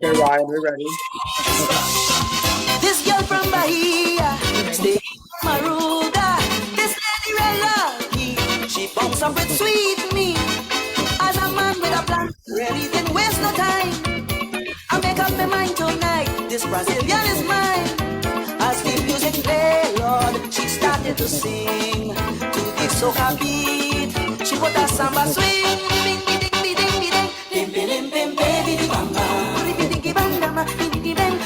Okay, Ryan, we're ready. This girl from Bahia, stay Maruga. This lady real lucky, she bounce up with sweet me. As a man with a plan, ready then waste no time. I make up my mind tonight, this Brazilian is mine. As the music play, Lord, she started to sing to the soca beat. She put a samba swing, ding ding ding ding ding ding, dim dim dim baby di bamba, ding ding ding bamba, ding ding dim dim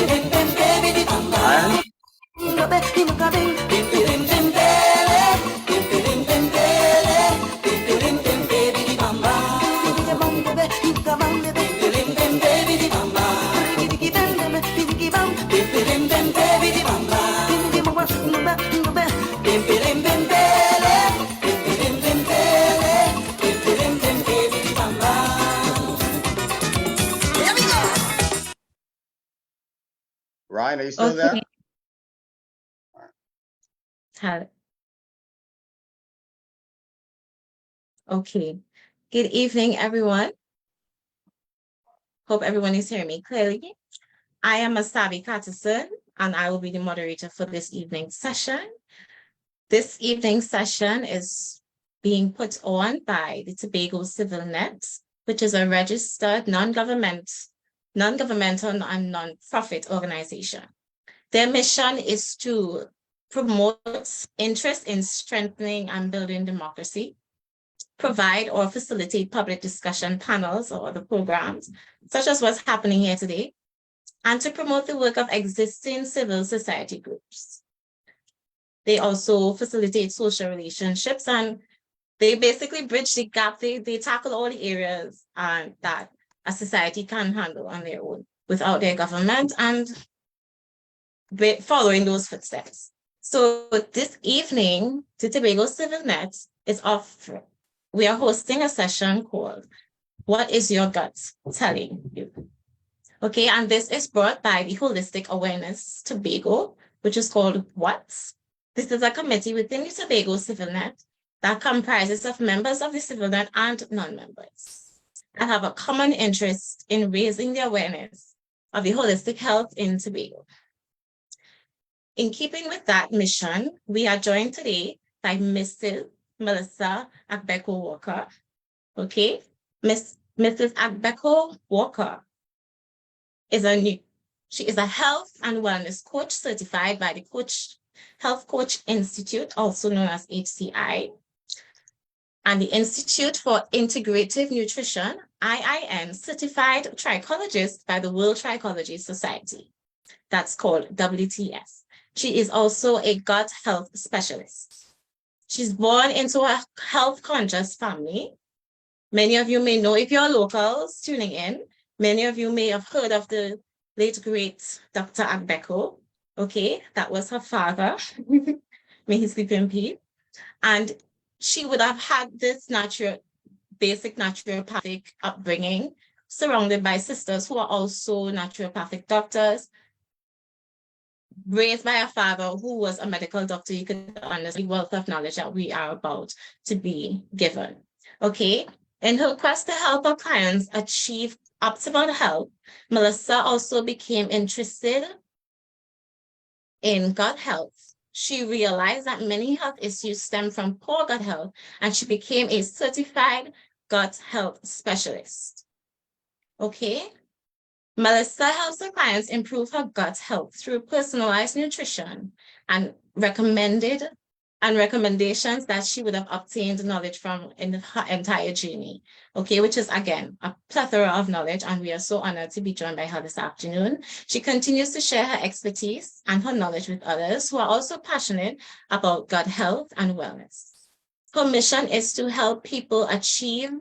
dim dim baby di bamba. Ryan, are you still there? Okay. Good evening, everyone. Hope everyone is hearing me clearly. I am Masabi Patterson, and I will be the moderator for this evening's session. This evening's session is being put on by the Tobago Civil Net, which is a registered non-governmental and non-profit organization. Their mission is to promote interest in strengthening and building democracy, provide or facilitate public discussion panels or other programs, such as what's happening here today, and to promote the work of existing civil society groups. They also facilitate social relationships, and they basically bridge the gap. They tackle all the areas that a society can handle on their own without their government, and following those footsteps. So this evening, the Tobago Civil Net is we are hosting a session called What is Your Gut Telling You? Okay, and this is brought by the Wholistic Awareness Tobago, which is called WHAT? This is a committee within the Tobago Civil Net that comprises of members of the Civil Net and non-members that have a common interest in raising the awareness of the holistic health in Tobago. In keeping with that mission, we are joined today by Mrs. Melissa Agbeko Walker. Okay, Mrs. Agbeko Walker is she is a health and wellness coach certified by the Health Coach Institute, also known as HCI, and the Institute for Integrative Nutrition, IIN, certified trichologist by the World Trichology Society. That's called WTS. She is also a gut health specialist. She's born into a health-conscious family. Many of you may know, if you're locals tuning in, many of you may have heard of the late, great Dr. Agbeko. Okay, that was her father. May he sleep in peace. And she would have had this basic naturopathic upbringing, surrounded by sisters who are also naturopathic doctors, raised by a father who was a medical doctor. You could understand the wealth of knowledge that we are about to be given. Okay, in her quest to help her clients achieve optimal health, Melissa also became interested in gut health. She realized that many health issues stem from poor gut health, and she became a certified gut health specialist. Okay. Melissa helps her clients improve her gut health through personalized nutrition and recommendations that she would have obtained knowledge from in her entire journey. Okay, which is again a plethora of knowledge, and we are so honored to be joined by her this afternoon. She continues to share her expertise and her knowledge with others who are also passionate about gut health and wellness. Her mission is to help people achieve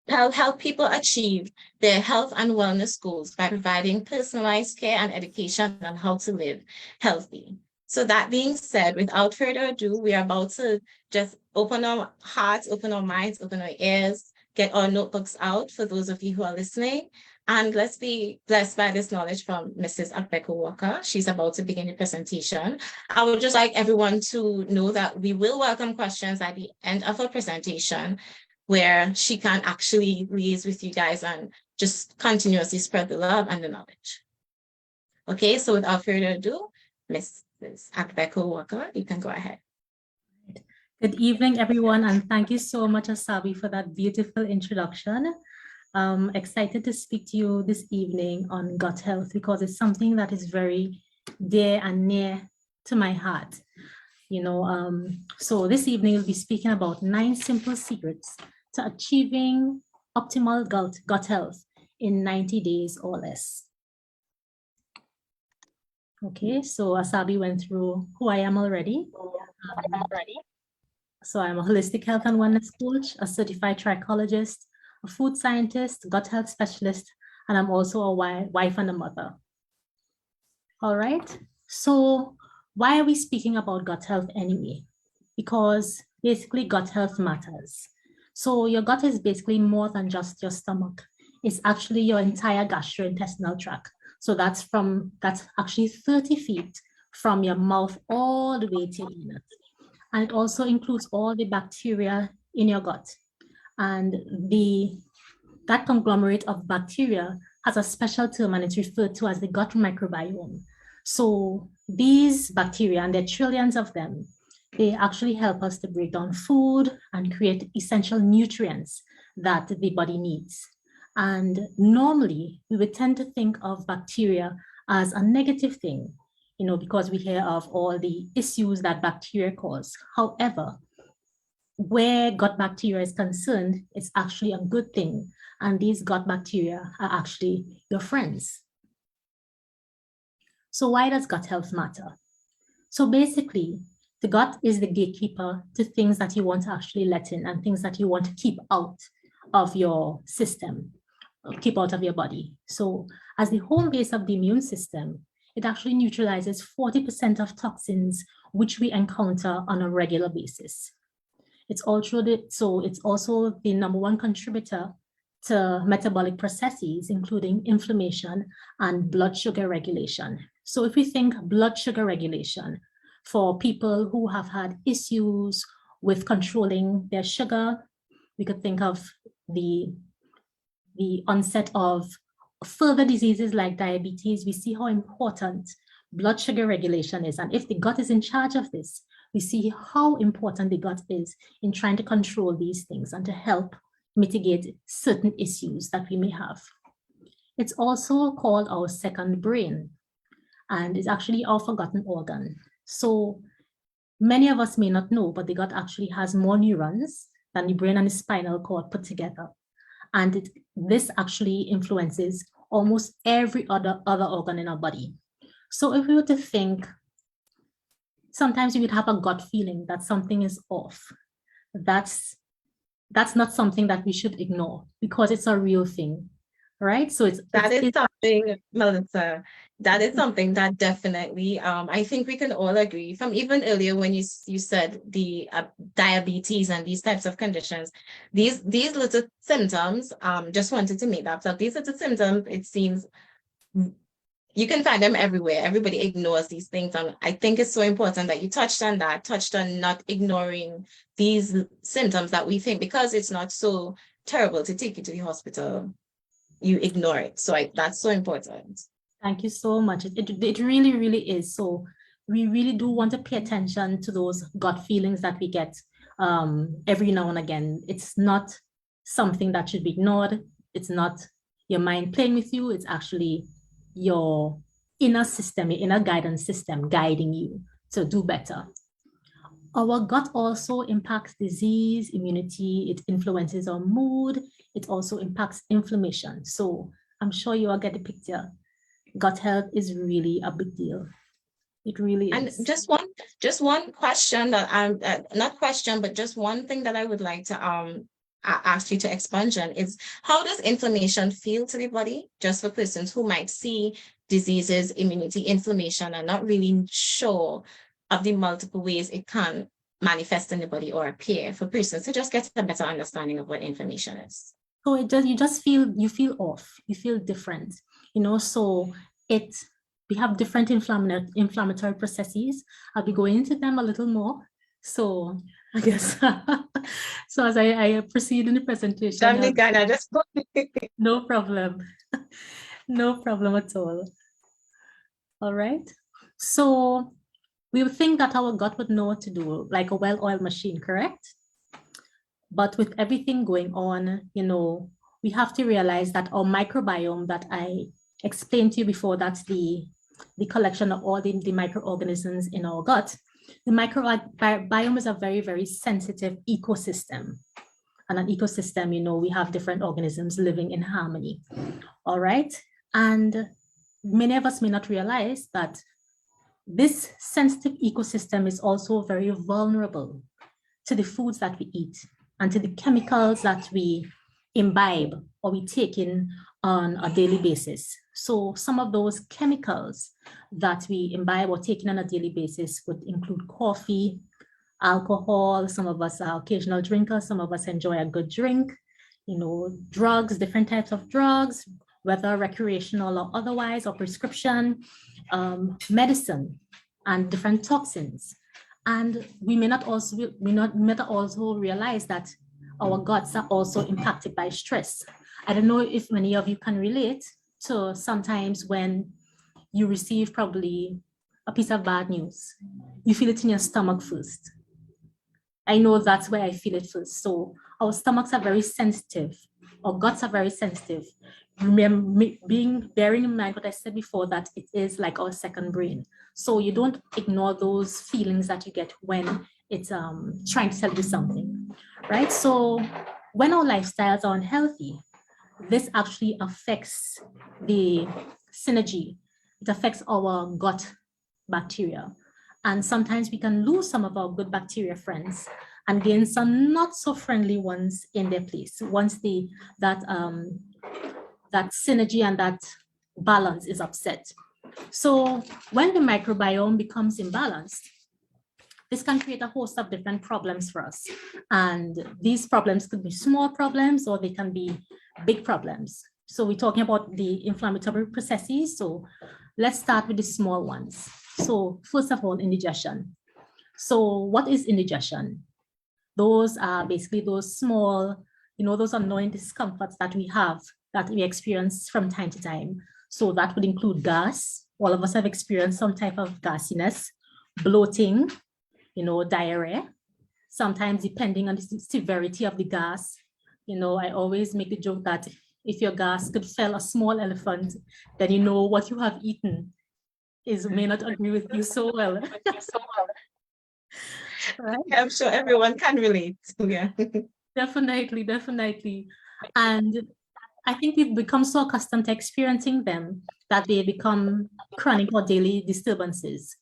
help people achieve their health and wellness goals by providing personalized care and education on how to live healthy. So that being said, without further ado, we are about to just open our hearts, open our minds, open our ears, get our notebooks out for those of you who are listening. And let's be blessed by this knowledge from Mrs. Agbeko Walker. She's about to begin the presentation. I would just like everyone to know that we will welcome questions at the end of her presentation, where she can actually liaise with you guys and just continuously spread the love and the knowledge. Okay, so without further ado, Mrs. Agbeko Walker, you can go ahead. Good evening, everyone, and thank you so much, Asabi, for that beautiful introduction. Excited to speak to you this evening on gut health because it's something that is very dear and near to my heart. So this evening we'll be speaking about 9 simple secrets to achieving optimal gut health in 90 days or less. Okay, so Asabi went through who I am already. So I'm a holistic health and wellness coach, a certified trichologist, a food scientist, gut health specialist, and I'm also a wife and a mother. All right, so why are we speaking about gut health anyway? Because basically gut health matters. So your gut is basically more than just your stomach. It's actually your entire gastrointestinal tract. So that's actually 30 feet from your mouth all the way to your anus. And it also includes all the bacteria in your gut. And that conglomerate of bacteria has a special term, and it's referred to as the gut microbiome. So these bacteria, and there are trillions of them, they actually help us to break down food and create essential nutrients that the body needs. And normally, we would tend to think of bacteria as a negative thing, because we hear of all the issues that bacteria cause. However, where gut bacteria is concerned, it's actually a good thing. And these gut bacteria are actually your friends. So why does gut health matter? So basically, the gut is the gatekeeper to things that you want to actually let in and things that you want to keep out of your system, keep out of your body. So as the home base of the immune system, it actually neutralizes 40% of toxins which we encounter on a regular basis. It's also the #1 contributor to metabolic processes, including inflammation and blood sugar regulation. So if we think blood sugar regulation, for people who have had issues with controlling their sugar, we could think of the onset of further diseases like diabetes. We see how important blood sugar regulation is. And if the gut is in charge of this, we see how important the gut is in trying to control these things and to help mitigate certain issues that we may have. It's also called our second brain, and it's actually our forgotten organ. So many of us may not know, but the gut actually has more neurons than the brain and the spinal cord put together. And this actually influences almost every other organ in our body. So if we were to think, sometimes you would have a gut feeling that something is off. That's not something that we should ignore because it's a real thing, right? So that is something, Melissa, that is something that definitely, I think we can all agree from even earlier when you said the diabetes and these types of conditions, these little symptoms, just wanted to make that up. These little symptoms, it seems, you can find them everywhere. Everybody ignores these things. And I think it's so important that you touched on not ignoring these symptoms that we think, because it's not so terrible to take you to the hospital, you ignore it. So that's so important. Thank you so much. It really, really is. So we really do want to pay attention to those gut feelings that we get every now and again. It's not something that should be ignored. It's not your mind playing with you. It's actually your inner system, your inner guidance system guiding you to do better. Our gut also impacts disease, immunity. It influences our mood. It also impacts inflammation. So I'm sure you all get the picture. Gut health is really a big deal. It really is. And just one question that I'm not question, but just one thing that I would like to ask you to expand on is, how does inflammation feel to the body? Just for persons who might see diseases, immunity, inflammation, and not really sure of the multiple ways it can manifest in the body or appear, for persons to just get a better understanding of what inflammation is. So you just feel off, you feel different, so we have different inflammatory processes. I'll be going into them a little more. So I guess, so as I proceed in the presentation. No problem. No problem at all. All right. So we would think that our gut would know what to do, like a well-oiled machine, correct? But with everything going on, we have to realize that our microbiome that I explained to you before, that's the collection of all the microorganisms in our gut. The microbiome is a very, very sensitive ecosystem. And an ecosystem, we have different organisms living in harmony. All right. And many of us may not realize that this sensitive ecosystem is also very vulnerable to the foods that we eat and to the chemicals that we imbibe or we take in on a daily basis. So some of those chemicals that we imbibe or take in on a daily basis would include coffee, alcohol. Some of us are occasional drinkers. Some of us enjoy a good drink, drugs, different types of drugs, whether recreational or otherwise, or prescription, medicine, and different toxins. And we may not also realize that our guts are also impacted by stress. I don't know if many of you can relate to sometimes when you receive probably a piece of bad news, you feel it in your stomach first. I know that's where I feel it first. So our stomachs are very sensitive. Our guts are very sensitive. Bearing in mind what I said before, that it is like our second brain. So you don't ignore those feelings that you get when it's trying to tell you something, right? So when our lifestyles are unhealthy, this actually affects the synergy. It affects our gut bacteria. And sometimes we can lose some of our good bacteria friends and gain some not so friendly ones in their place once that synergy and that balance is upset. So when the microbiome becomes imbalanced, this can create a host of different problems for us. And these problems could be small problems or they can be big problems. So we're talking about the inflammatory processes. So let's start with the small ones. So first of all, indigestion. So what is indigestion? Those are basically those small, those annoying discomforts that we have, that we experience from time to time. So that would include gas. All of us have experienced some type of gassiness, bloating, diarrhea. Sometimes depending on the severity of the gas, I always make the joke that if your gas could fell a small elephant, then what you have eaten may not agree with you so well. Right? I'm sure everyone can relate. Yeah. Definitely. And I think we've become so accustomed to experiencing them that they become chronic or daily disturbances.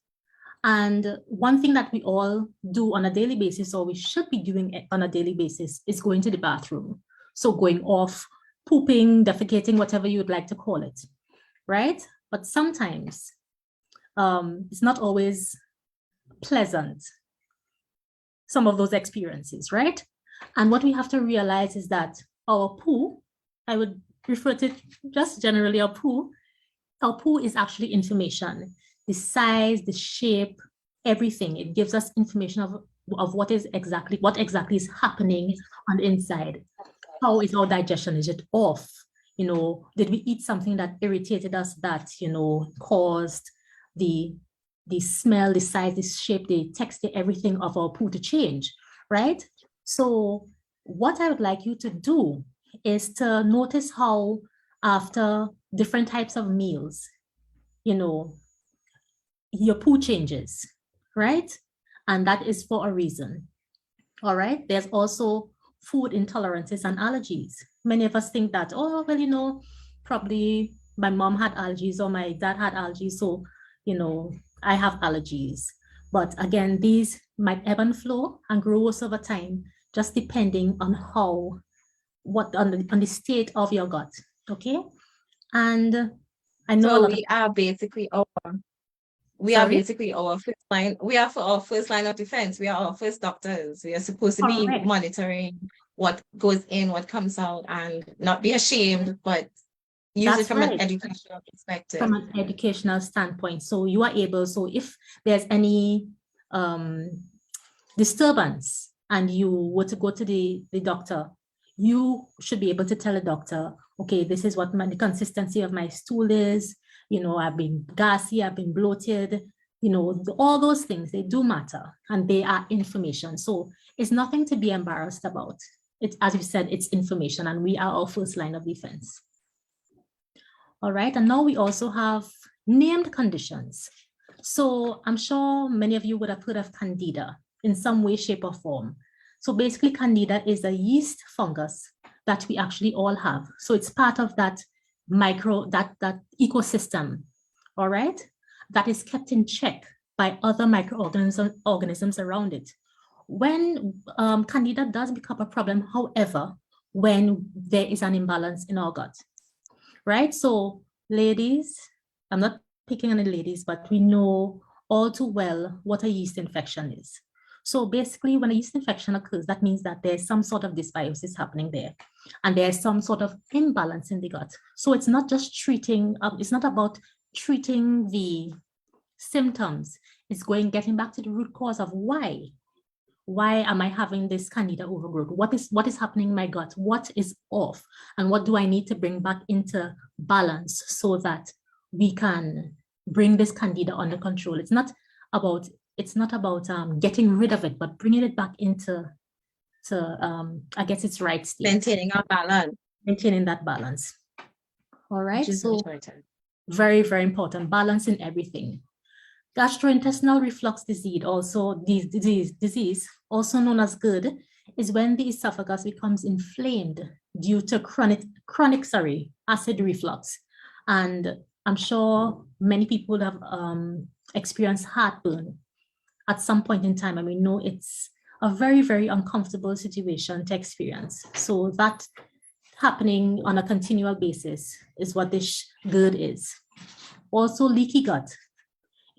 And one thing that we all do on a daily basis, or we should be doing on a daily basis, is going to the bathroom. So going off, pooping, defecating, whatever you would like to call it, right? But sometimes it's not always pleasant, some of those experiences, right? And what we have to realize is that our poo, I would refer to it just generally our poo is actually information. The size, the shape, everything. It gives us information of what exactly is happening on the inside. How is our digestion? Is it off? Did we eat something that irritated us, that, caused the smell, the size, the shape, the texture, everything of our poo to change, right? So what I would like you to do is to notice how after different types of meals, your poo changes, right? And that is for a reason. All right. There's also food intolerances and allergies. Many of us think that, oh, well, probably my mom had allergies or my dad had allergies. So, I have allergies. But again, these might ebb and flow and grow over time, just depending on how what on the state of your gut. Okay, and I know a So lot we are basically Sorry? our first line. We are for our first line of defense. We are our first doctors. We are supposed to be Correct. monitoring what goes in, what comes out, and not be ashamed, but use it That's from an right. educational perspective. From an educational standpoint. So you are able, so if there's any disturbance and you were to go to the doctor, you should be able to tell a doctor, okay, this is what the consistency of my stool is. You know, I've been gassy, I've been bloated, you know, all those things, they do matter and they are information. So it's nothing to be embarrassed about. It's, as you said, it's information and we are our first line of defense. All right, and now we also have named conditions. So I'm sure many of you would have heard of Candida in some way, shape, or form. So basically, Candida is a yeast fungus that we actually all have. So it's part of that that ecosystem, all right, that is kept in check by other microorganisms around it. When Candida does become a problem, however, when there is an imbalance in our gut, right? So ladies, I'm not picking on the ladies, but we know all too well what a yeast infection is. So basically, when a yeast infection occurs, that means that there's some sort of dysbiosis happening there, and there's some sort of imbalance in the gut. So it's not just treating, it's not about treating the symptoms. It's getting back to the root cause of why. Why am I having this Candida overgrowth? What is happening in my gut? What is off? And what do I need to bring back into balance so that we can bring this Candida under control? It's not about getting rid of it, but bringing it back into I guess its right state. Maintaining our balance. Maintaining that balance. All right. Which is so important. very, very important. Balance in everything. Gastrointestinal reflux disease, also known as GERD, is when the esophagus becomes inflamed due to chronic acid reflux. And I'm sure many people have experienced heartburn at some point in time. And we know it's a very, very uncomfortable situation to experience. So that happening on a continual basis is what this GERD is. Also, leaky gut.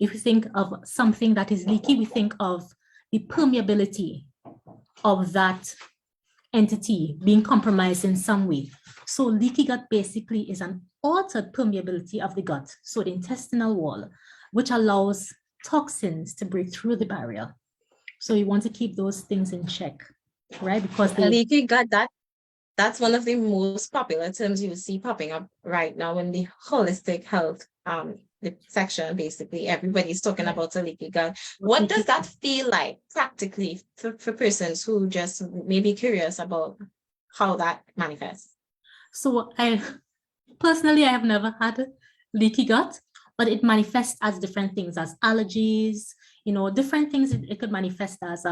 If you think of something that is leaky, we think of the permeability of that entity being compromised in some way. So leaky gut basically is an altered permeability of the gut, so the intestinal wall, which allows toxins to break through the barrier. So you want to keep those things in check, right? Because the leaky gut, that's one of the most popular terms you see popping up right now in the holistic health the section. Basically, everybody's talking about a leaky gut. What does that feel like practically for persons who just may be curious about how that manifests? So I have never had leaky gut, but it manifests as different things, as allergies, you know, different things. It could manifest as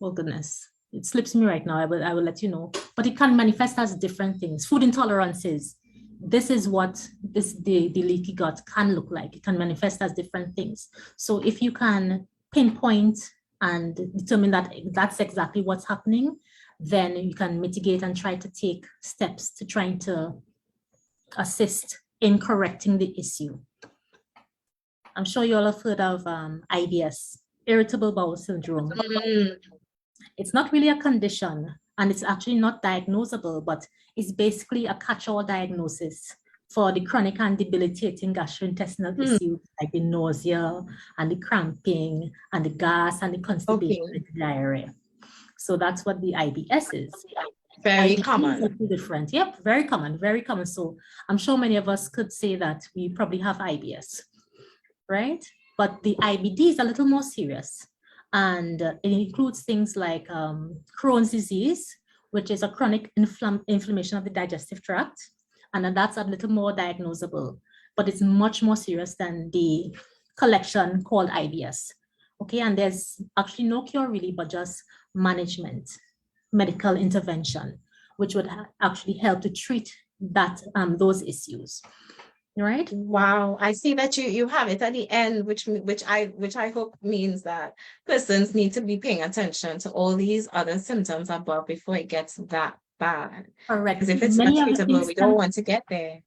oh goodness, it slips me right now. I will let you know, but it can manifest as different things. Food intolerances. This is what the leaky gut can look like. It can manifest as different things. So if you can pinpoint and determine that that's exactly what's happening, then you can mitigate and try to take steps to trying to assist in correcting the issue. I'm sure you all have heard of IBS, irritable bowel syndrome. Mm. It's not really a condition, and it's actually not diagnosable, but it's basically a catch-all diagnosis for the chronic and debilitating gastrointestinal issues like the nausea and the cramping and the gas and the constipation and the diarrhea. So that's what the IBS is. Very IBS common. is different. Yep, very common, very common. So I'm sure many of us could say that we probably have IBS, right? But the IBD is a little more serious. And it includes things like Crohn's disease, which is a chronic inflammation of the digestive tract. And then that's a little more diagnosable, but it's much more serious than the collection called IBS. Okay, and there's actually no cure really, but just management, medical intervention, which would actually help to treat that those issues. right? Wow, I see that you have it at the end, which I hope means that persons need to be paying attention to all these other symptoms above before it gets that bad. Correct. Because if it's not Many of the treatable, things we don't want to get there.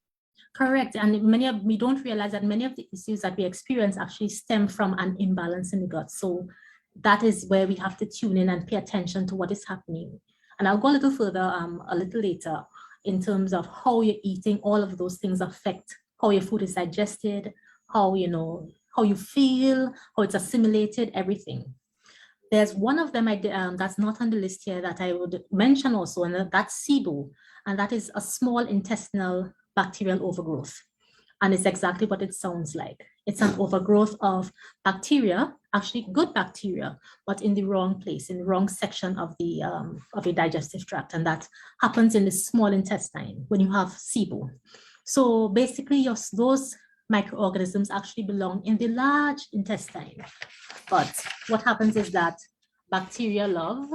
correct. And we don't realize that many of the issues that we experience actually stem from an imbalance in the gut. So that is where we have to tune in and pay attention to what is happening. And I'll go a little further a little later in terms of how you're eating. All of those things affect how your food is digested, how you feel, how it's assimilated, everything. There's one of them that's not on the list here that I would mention also, and that's SIBO, and that is a small intestinal bacterial overgrowth. And it's exactly what it sounds like. It's an overgrowth of bacteria, actually good bacteria, but in the wrong place, in the wrong section of the digestive tract. And that happens in the small intestine when you have SIBO. So basically, those microorganisms actually belong in the large intestine. But what happens is that bacteria love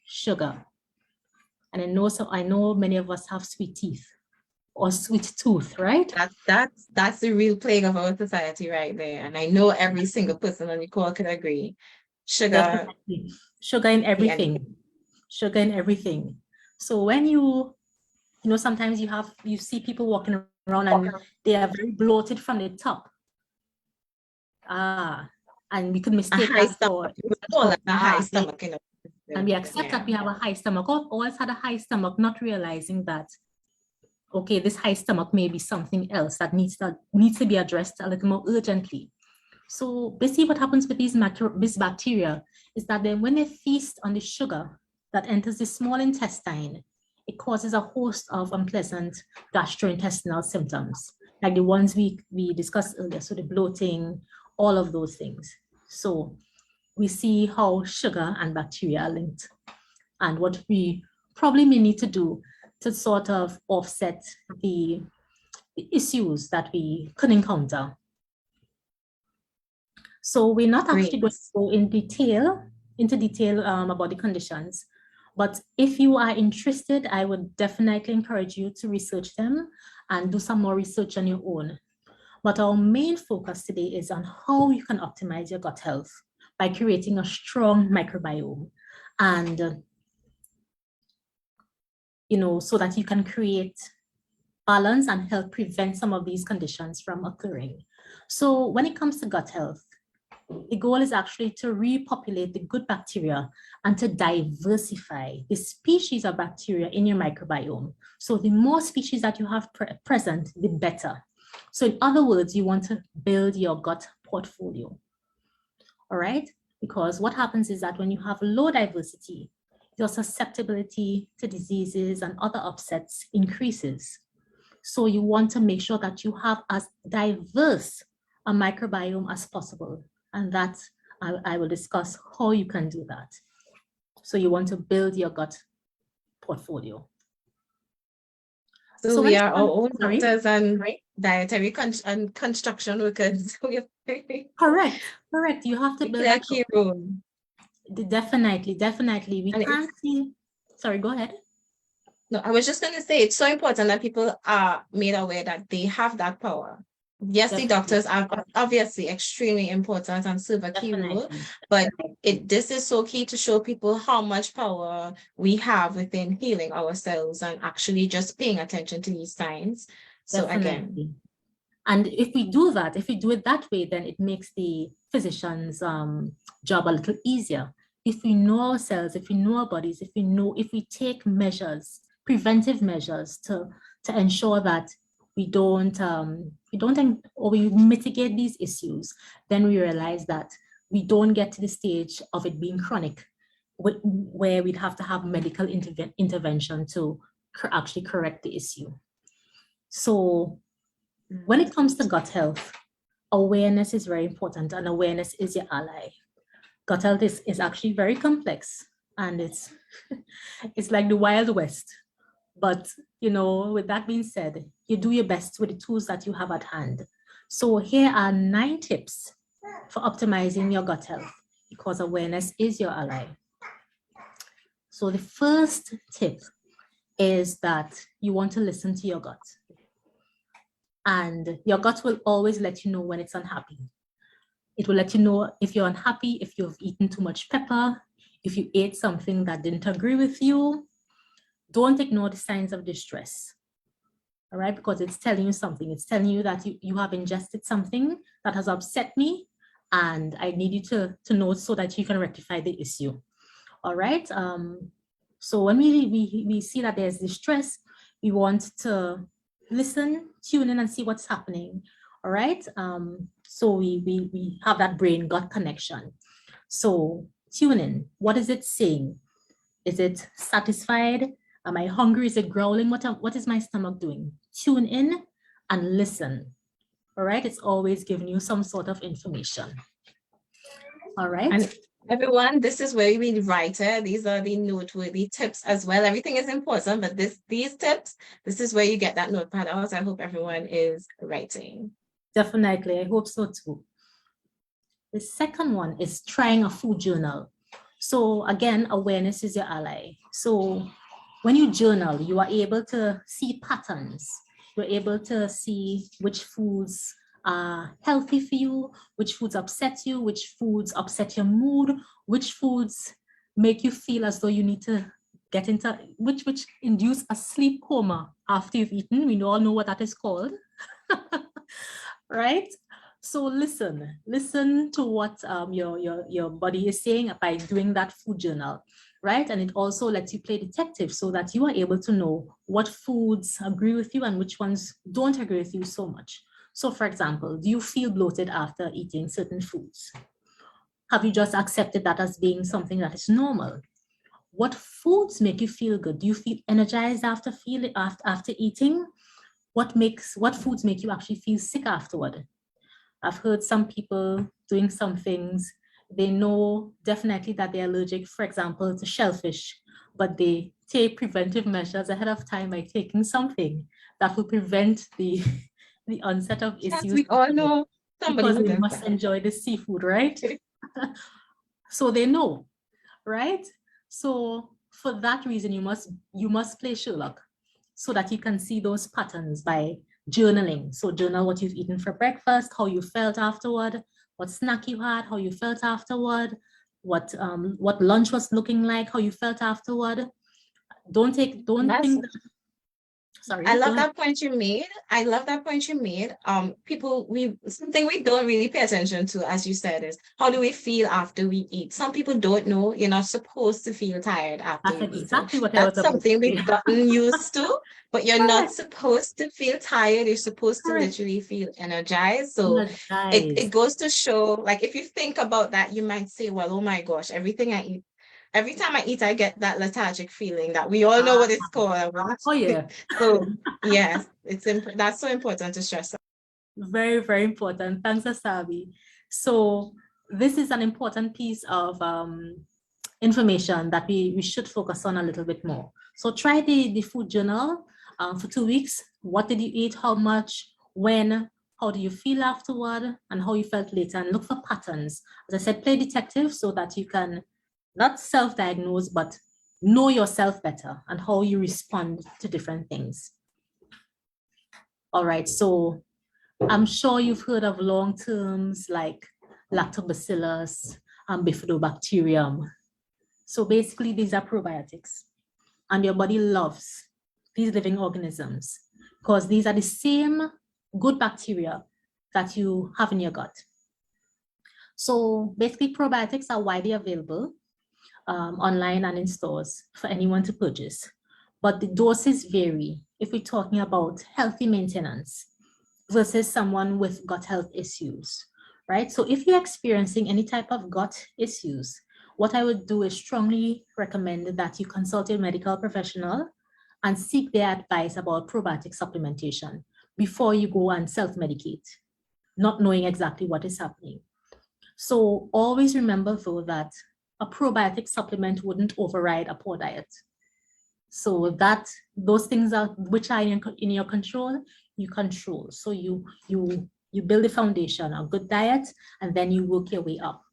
sugar. And I know many of us have sweet teeth or sweet tooth, right? That's the real plague of our society right there. And I know every single person on the call could agree. Sugar. Definitely. Sugar in everything. Sugar in everything. So when you sometimes you see people walking around and they are very bloated from the top. And we could mistake that for a high stomach. And we accept that we have a high stomach. I've always had a high stomach, not realizing that, okay, this high stomach may be something else that needs to be addressed a little more urgently. So basically what happens with these bacteria is that then when they feast on the sugar that enters the small intestine, it causes a host of unpleasant gastrointestinal symptoms, like the ones we discussed earlier, so the bloating, all of those things. So we see how sugar and bacteria are linked, and what we probably may need to do to sort of offset the issues that we could encounter. So we're not actually going to go into detail about the conditions, but if you are interested, I would definitely encourage you to research them and do some more research on your own. But our main focus today is on how you can optimize your gut health by creating a strong microbiome, and so that you can create balance and help prevent some of these conditions from occurring. So when it comes to gut health, the goal is actually to repopulate the good bacteria and to diversify the species of bacteria in your microbiome. So the more species that you have present, the better. So in other words, you want to build your gut portfolio. All right? Because what happens is that when you have low diversity, your susceptibility to diseases and other upsets increases. So you want to make sure that you have as diverse a microbiome as possible. And that I will discuss how you can do that. So you want to build your gut portfolio. So we are our own doctors and dietary and construction workers. Correct. You have to build a key role. Definitely. We can't see. Sorry, go ahead. No, I was just going to say it's so important that people are made aware that they have that power. Yes, the doctors are obviously extremely important and serve a key role, but this is so key to show people how much power we have within healing ourselves and actually just paying attention to these signs. So again. And if we do it that way, then it makes the physician's job a little easier. If we know ourselves, if we know our bodies, if we take measures, preventive measures to ensure that we don't or we mitigate these issues, then we realize that we don't get to the stage of it being chronic, where we'd have to have medical intervention to actually correct the issue. So when it comes to gut health, awareness is very important, and awareness is your ally. Gut health is actually very complex, and it's like the Wild West. But, with that being said, you do your best with the tools that you have at hand. So here are 9 tips for optimizing your gut health, because awareness is your ally. So the first tip is that you want to listen to your gut. And your gut will always let you know when it's unhappy. It will let you know if you're unhappy, if you've eaten too much pepper, if you ate something that didn't agree with you. Don't ignore the signs of distress, all right? Because it's telling you something. It's telling you that you have ingested something that has upset me, and I need you to know so that you can rectify the issue, all right? So when we see that there's distress, we want to listen, tune in, and see what's happening, all right? So we have that brain-gut connection. So tune in. What is it saying? Is it satisfied? Am I hungry? Is it growling? What is my stomach doing? Tune in and listen. All right. It's always giving you some sort of information. All right. And everyone, this is where we write it. These are the noteworthy tips as well. Everything is important, but these tips, this is where you get that notepad out. I hope everyone is writing. Definitely. I hope so too. The second one is trying a food journal. So again, awareness is your ally. So when you journal, you are able to see patterns. You're able to see which foods are healthy for you, which foods upset you, which foods upset your mood, which foods make you feel as though you need to get into, which induce a sleep coma after you've eaten. We all know what that is called, right? So listen to what your body is saying by doing that food journal, right? And it also lets you play detective so that you are able to know what foods agree with you and which ones don't agree with you so much. So for example, do you feel bloated after eating certain foods? Have you just accepted that as being something that is normal? What foods make you feel good? Do you feel energized after eating? What foods make you actually feel sick afterward? I've heard some people doing some things, they know definitely that they're allergic, for example, to shellfish, but they take preventive measures ahead of time by taking something that will prevent the onset of issues. Yes, we all know somebody because they must enjoy the seafood, right? So they know, right? So for that reason, you must play Sherlock so that you can see those patterns by journaling. So journal what you've eaten for breakfast, how you felt afterward, what snack you had, how you felt afterward, what lunch was looking like, how you felt afterward. Don't think that, sorry. I love that point you made. I love that point you made. Something we don't really pay attention to, as you said, is how do we feel after we eat? Some people don't know you're not supposed to feel tired after you eat. Exactly what That's something we've gotten used to, but you're not supposed to feel tired. You're supposed to literally feel energized. So it goes to show, like, if you think about that, you might say, well, oh my gosh, every time I eat, I get that lethargic feeling that we all know what it's called. Oh yeah. So yes, that's so important to stress. Very, very important. Thanks, Asabi. So this is an important piece of information that we should focus on a little bit more. So try the food journal for 2 weeks. What did you eat? How much? When? How do you feel afterward? And how you felt later? And look for patterns. As I said, play detective so that you can not self-diagnose, but know yourself better and how you respond to different things. All right, so I'm sure you've heard of long terms like lactobacillus and bifidobacterium. So basically these are probiotics and your body loves these living organisms because these are the same good bacteria that you have in your gut. So basically probiotics are widely available online and in stores for anyone to purchase, but the doses vary if we're talking about healthy maintenance versus someone with gut health issues, right? So if you're experiencing any type of gut issues, what I would do is strongly recommend that you consult a medical professional and seek their advice about probiotic supplementation before you go and self-medicate, not knowing exactly what is happening. So always remember though that a probiotic supplement wouldn't override a poor diet. So that those things are which are in your control, you control. So you build a foundation, a good diet, and then you work your way up.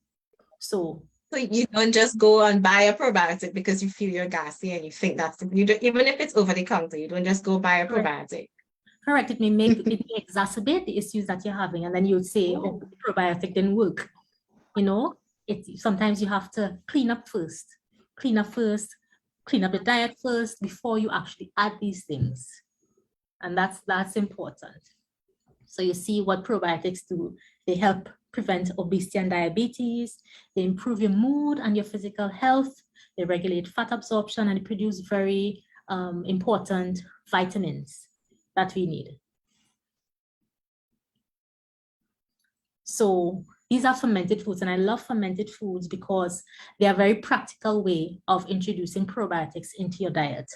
So you don't just go and buy a probiotic because you feel you're gassy and you think even if it's over the counter, you don't just go buy a probiotic. Correct. It may exacerbate the issues that you're having, and then you would say, "Oh, the probiotic didn't work." You know, sometimes you have to clean up first, clean up the diet first before you actually add these things, and that's important. So you see what probiotics do. They help prevent obesity and diabetes. They improve your mood and your physical health. They regulate fat absorption, and produce very important vitamins that we need. So these are fermented foods, and I love fermented foods because they are a very practical way of introducing probiotics into your diet.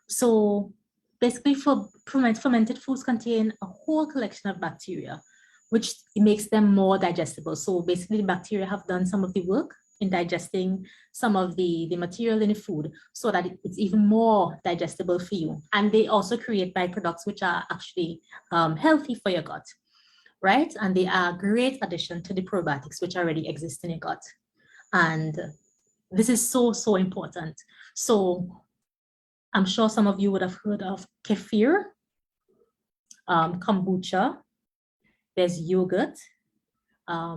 So basically, fermented foods contain a whole collection of bacteria, which makes them more digestible. So basically, the bacteria have done some of the work in digesting some of the material in the food so that it's even more digestible for you. And they also create byproducts which are actually healthy for your gut, right? And they are a great addition to the probiotics which already exist in your gut. And this is so, so important. So I'm sure some of you would have heard of kefir, kombucha, there's yogurt,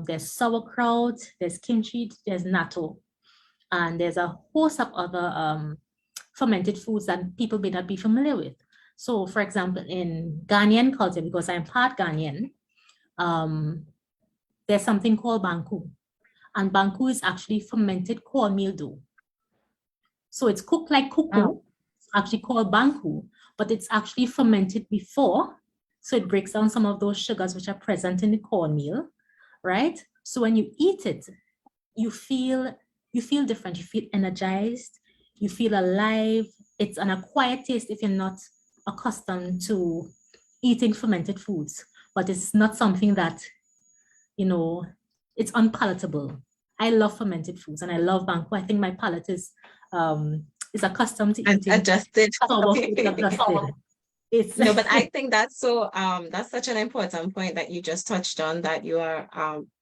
there's sauerkraut, there's kimchi, there's natto, and there's a host of other fermented foods that people may not be familiar with. So for example, in Ghanaian culture, because I'm part Ghanaian, there's something called banku, and banku is actually fermented cornmeal dough. So it's cooked like kuku, it's actually called banku, but it's actually fermented before. So it breaks down some of those sugars which are present in the cornmeal, right? So when you eat it, you feel different, you feel energized, you feel alive. It's an acquired taste if you're not accustomed to eating fermented foods, but it's not something that, you know, it's unpalatable. I love fermented foods and I love banku. I think my palate is accustomed to eating adjusted. No, but I think that's so that's such an important point that you just touched on, that you are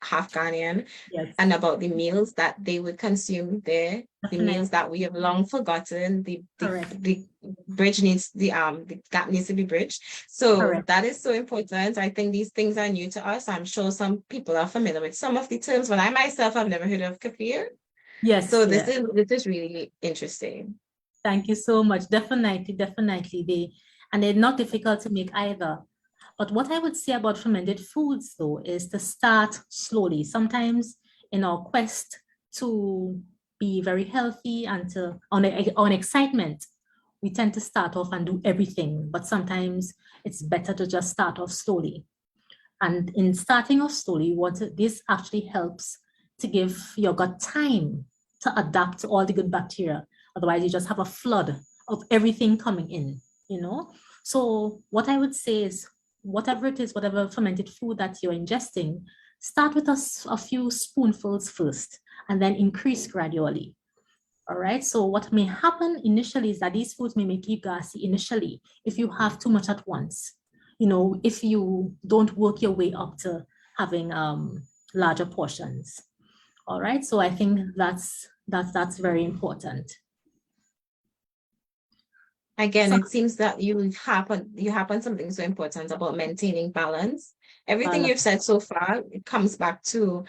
half Ghanaian. Yes. And about the meals that they would consume there, the meals that we have long forgotten. The bridge needs the gap needs to be bridged. So that is so important. I think these things are new to us. I'm sure some people are familiar with some of the terms, but I myself have never heard of kefir. Yes. So this is really interesting. Thank you so much. Definitely. They're not difficult to make either. But what I would say about fermented foods, though, is to start slowly. Sometimes in our quest to be very healthy and to on excitement, we tend to start off and do everything. But sometimes it's better to just start off slowly. And in starting off slowly, this actually helps to give your gut time to adapt to all the good bacteria. Otherwise, you just have a flood of everything coming in, you know? So what I would say is, whatever it is, whatever fermented food that you're ingesting, start with a few spoonfuls first and then increase gradually. All right. So what may happen initially is that these foods may make you gassy initially if you have too much at once. You know, if you don't work your way up to having larger portions. All right. So I think that's very important. Again, it seems that you happen something so important about maintaining balance. Everything you've said so far, it comes back to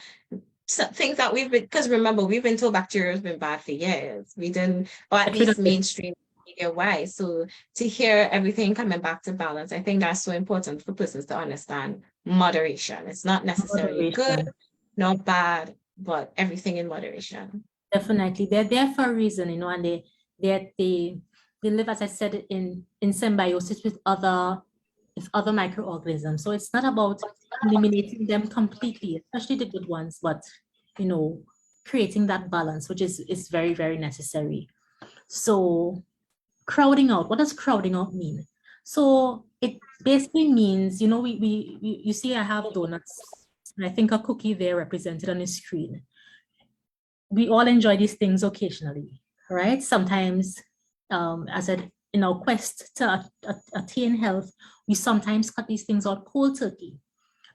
things that because remember, we've been told bacteria has been bad for years. We didn't, or at least mainstream media wise. So to hear everything coming back to balance, I think that's so important for persons to understand moderation. It's not necessarily good, not bad, but everything in moderation. Definitely. They're there for a reason, you know, and they live, as I said, in symbiosis with other microorganisms. So it's not about eliminating them completely, especially the good ones, but, you know, creating that balance, which is very, very necessary. So crowding out, what does crowding out mean? So it basically means, you know, you see I have donuts, and I think a cookie there represented on the screen. We all enjoy these things occasionally, right? Sometimes, as I said, in our quest to attain health, we sometimes cut these things out cold turkey.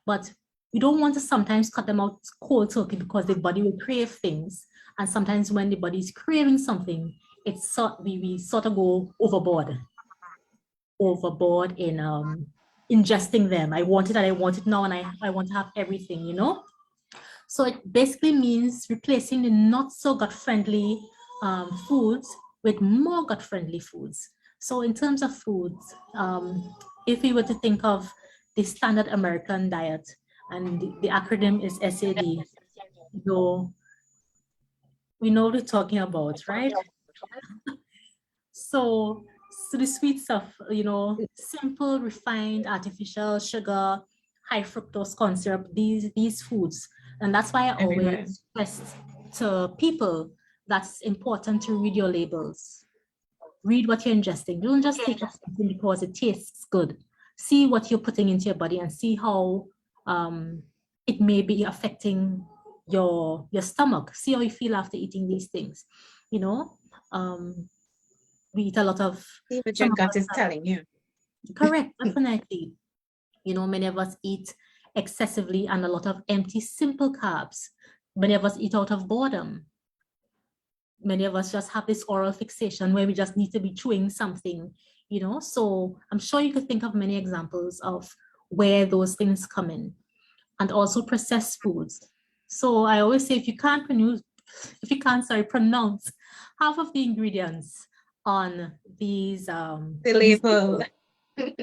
But we don't want to sometimes cut them out cold turkey because the body will crave things. And sometimes when the body is craving something, we sort of go overboard in ingesting them. I want it and I want it now, and I want to have everything, you know? So it basically means replacing the not so gut-friendly foods with more gut-friendly foods. So in terms of foods, if we were to think of the standard American diet, and the acronym is SAD, so we know what we're talking about, right? So the sweet stuff, you know, simple, refined, artificial sugar, high fructose corn syrup, these foods. And that's why I always stress to people that's important to read your labels. Read what you're ingesting. Don't just take something because it tastes good. See what you're putting into your body and see how it may be affecting your stomach. See how you feel after eating these things. You know, we eat a lot of. See what your gut is telling you. Correct, definitely. You know, many of us eat excessively and a lot of empty, simple carbs. Many of us eat out of boredom. Many of us just have this oral fixation where we just need to be chewing something, you know. So I'm sure you could think of many examples of where those things come in. And also processed foods. So I always say, if you can't pronounce half of the ingredients on these the label,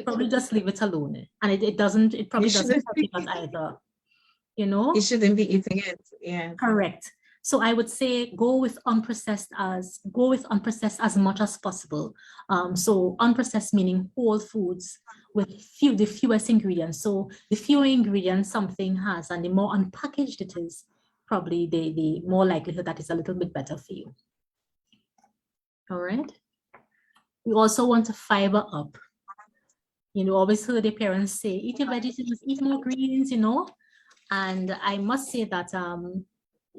probably just leave it alone. And it probably doesn't help us either. You know? You shouldn't be eating it. Yeah. Correct. So I would say go with unprocessed as much as possible. So unprocessed meaning whole foods with the fewest ingredients. So the fewer ingredients something has, and the more unpackaged it is, probably the more likelihood that it's a little bit better for you. All right. We also want to fiber up. You know, always heard the parents say, eat your vegetables, eat more greens, you know. And I must say that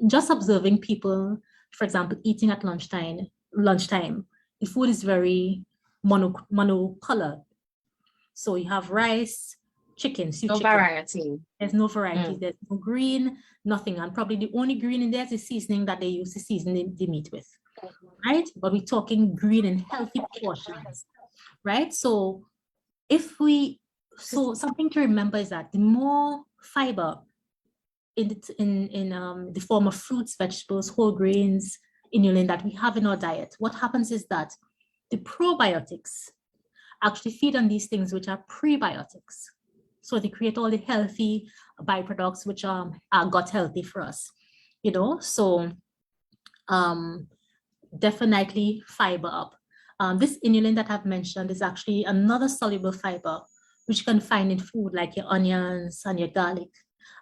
just observing people, for example, eating at lunchtime, the food is very monocolored. So you have rice, chicken, variety. There's no variety. There's no green, nothing. And probably the only green in there is the seasoning that they use to season the meat with, right? But we're talking green and healthy portions, right? So something to remember is that the more fiber in the form of fruits, vegetables, whole grains, inulin that we have in our diet, what happens is that the probiotics actually feed on these things which are prebiotics. So they create all the healthy byproducts which are gut healthy for us, you know. So definitely fiber up. This inulin that I've mentioned is actually another soluble fiber which you can find in food like your onions and your garlic.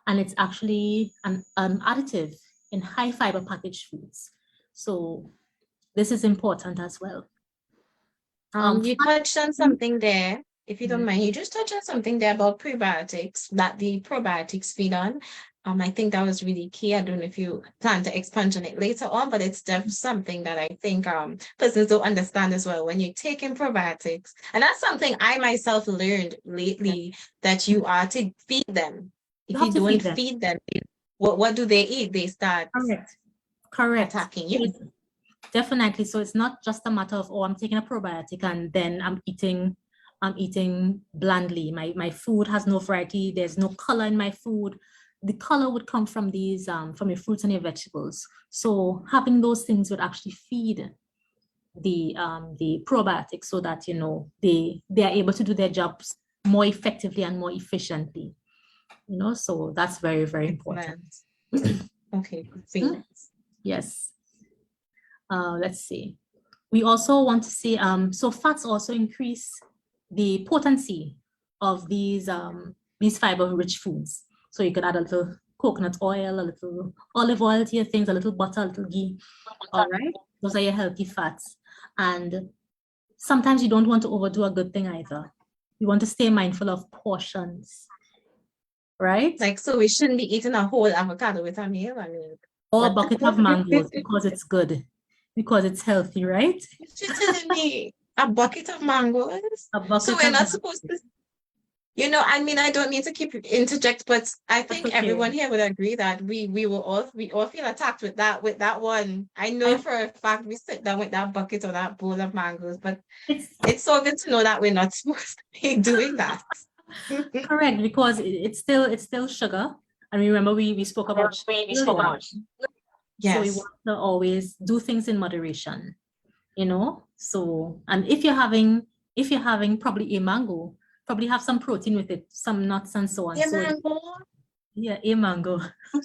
And it's actually an additive in high fiber packaged foods. So this is important as well. You touched on something there, if you don't mind. You just touched on something there about prebiotics that the probiotics feed on. I think that was really key. I don't know if you plan to expand on it later on, but it's definitely something that I think persons don't understand as well. When you're taking probiotics, and that's something I myself learned lately, that you are to feed them. If you don't feed them, what do they eat? They start correct attacking you. Definitely. So it's not just a matter of, oh, I'm taking a probiotic and then I'm eating blandly. My food has no variety. There's no color in my food. The color would come from these from your fruits and your vegetables. So having those things would actually feed the probiotics so that, you know, they are able to do their jobs more effectively and more efficiently. You know, so that's very, very important. Okay. Yes. Let's see. We also want to see, so fats also increase the potency of these fiber-rich foods. So you could add a little coconut oil, a little olive oil to your things, a little butter, a little ghee. All right, those are your healthy fats. And sometimes you don't want to overdo a good thing either. You want to stay mindful of portions, right? Like, so we shouldn't be eating a whole avocado with a meal. I mean, or a bucket of mangoes because it's good, because it's healthy, right? You're telling me a bucket of mangoes? So we're not supposed to, you know, I mean, I don't mean to keep interject, but I think everyone here would agree that we all feel attacked with that one. I know for a fact we sit down with that bucket or that bowl of mangoes, but it's so good to know that we're not supposed to be doing that. Correct, because it's still sugar. And remember we spoke about sugar earlier. So we Yes. want to always do things in moderation, you know. So, and if you're having probably a mango, probably have some protein with it, some nuts and so on. Yeah, So mango. yeah, a mango.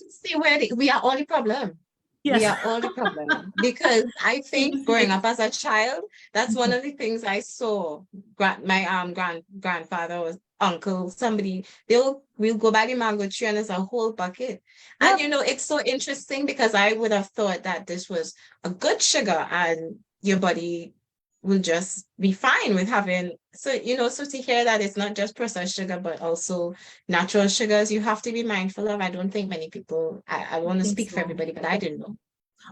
See where we are all the problem. We Yes. are all the problem because I think growing up as a child, that's one of the things I saw. My grandfather was uncle, somebody, we'll go by the mango tree and there's a whole bucket. And Yep. it's so interesting because I would have thought that this was a good sugar and your body will just be fine with having so to hear that it's not just processed sugar but also natural sugars you have to be mindful of. I don't think many people, I I want to think speak for so. everybody, but I didn't know.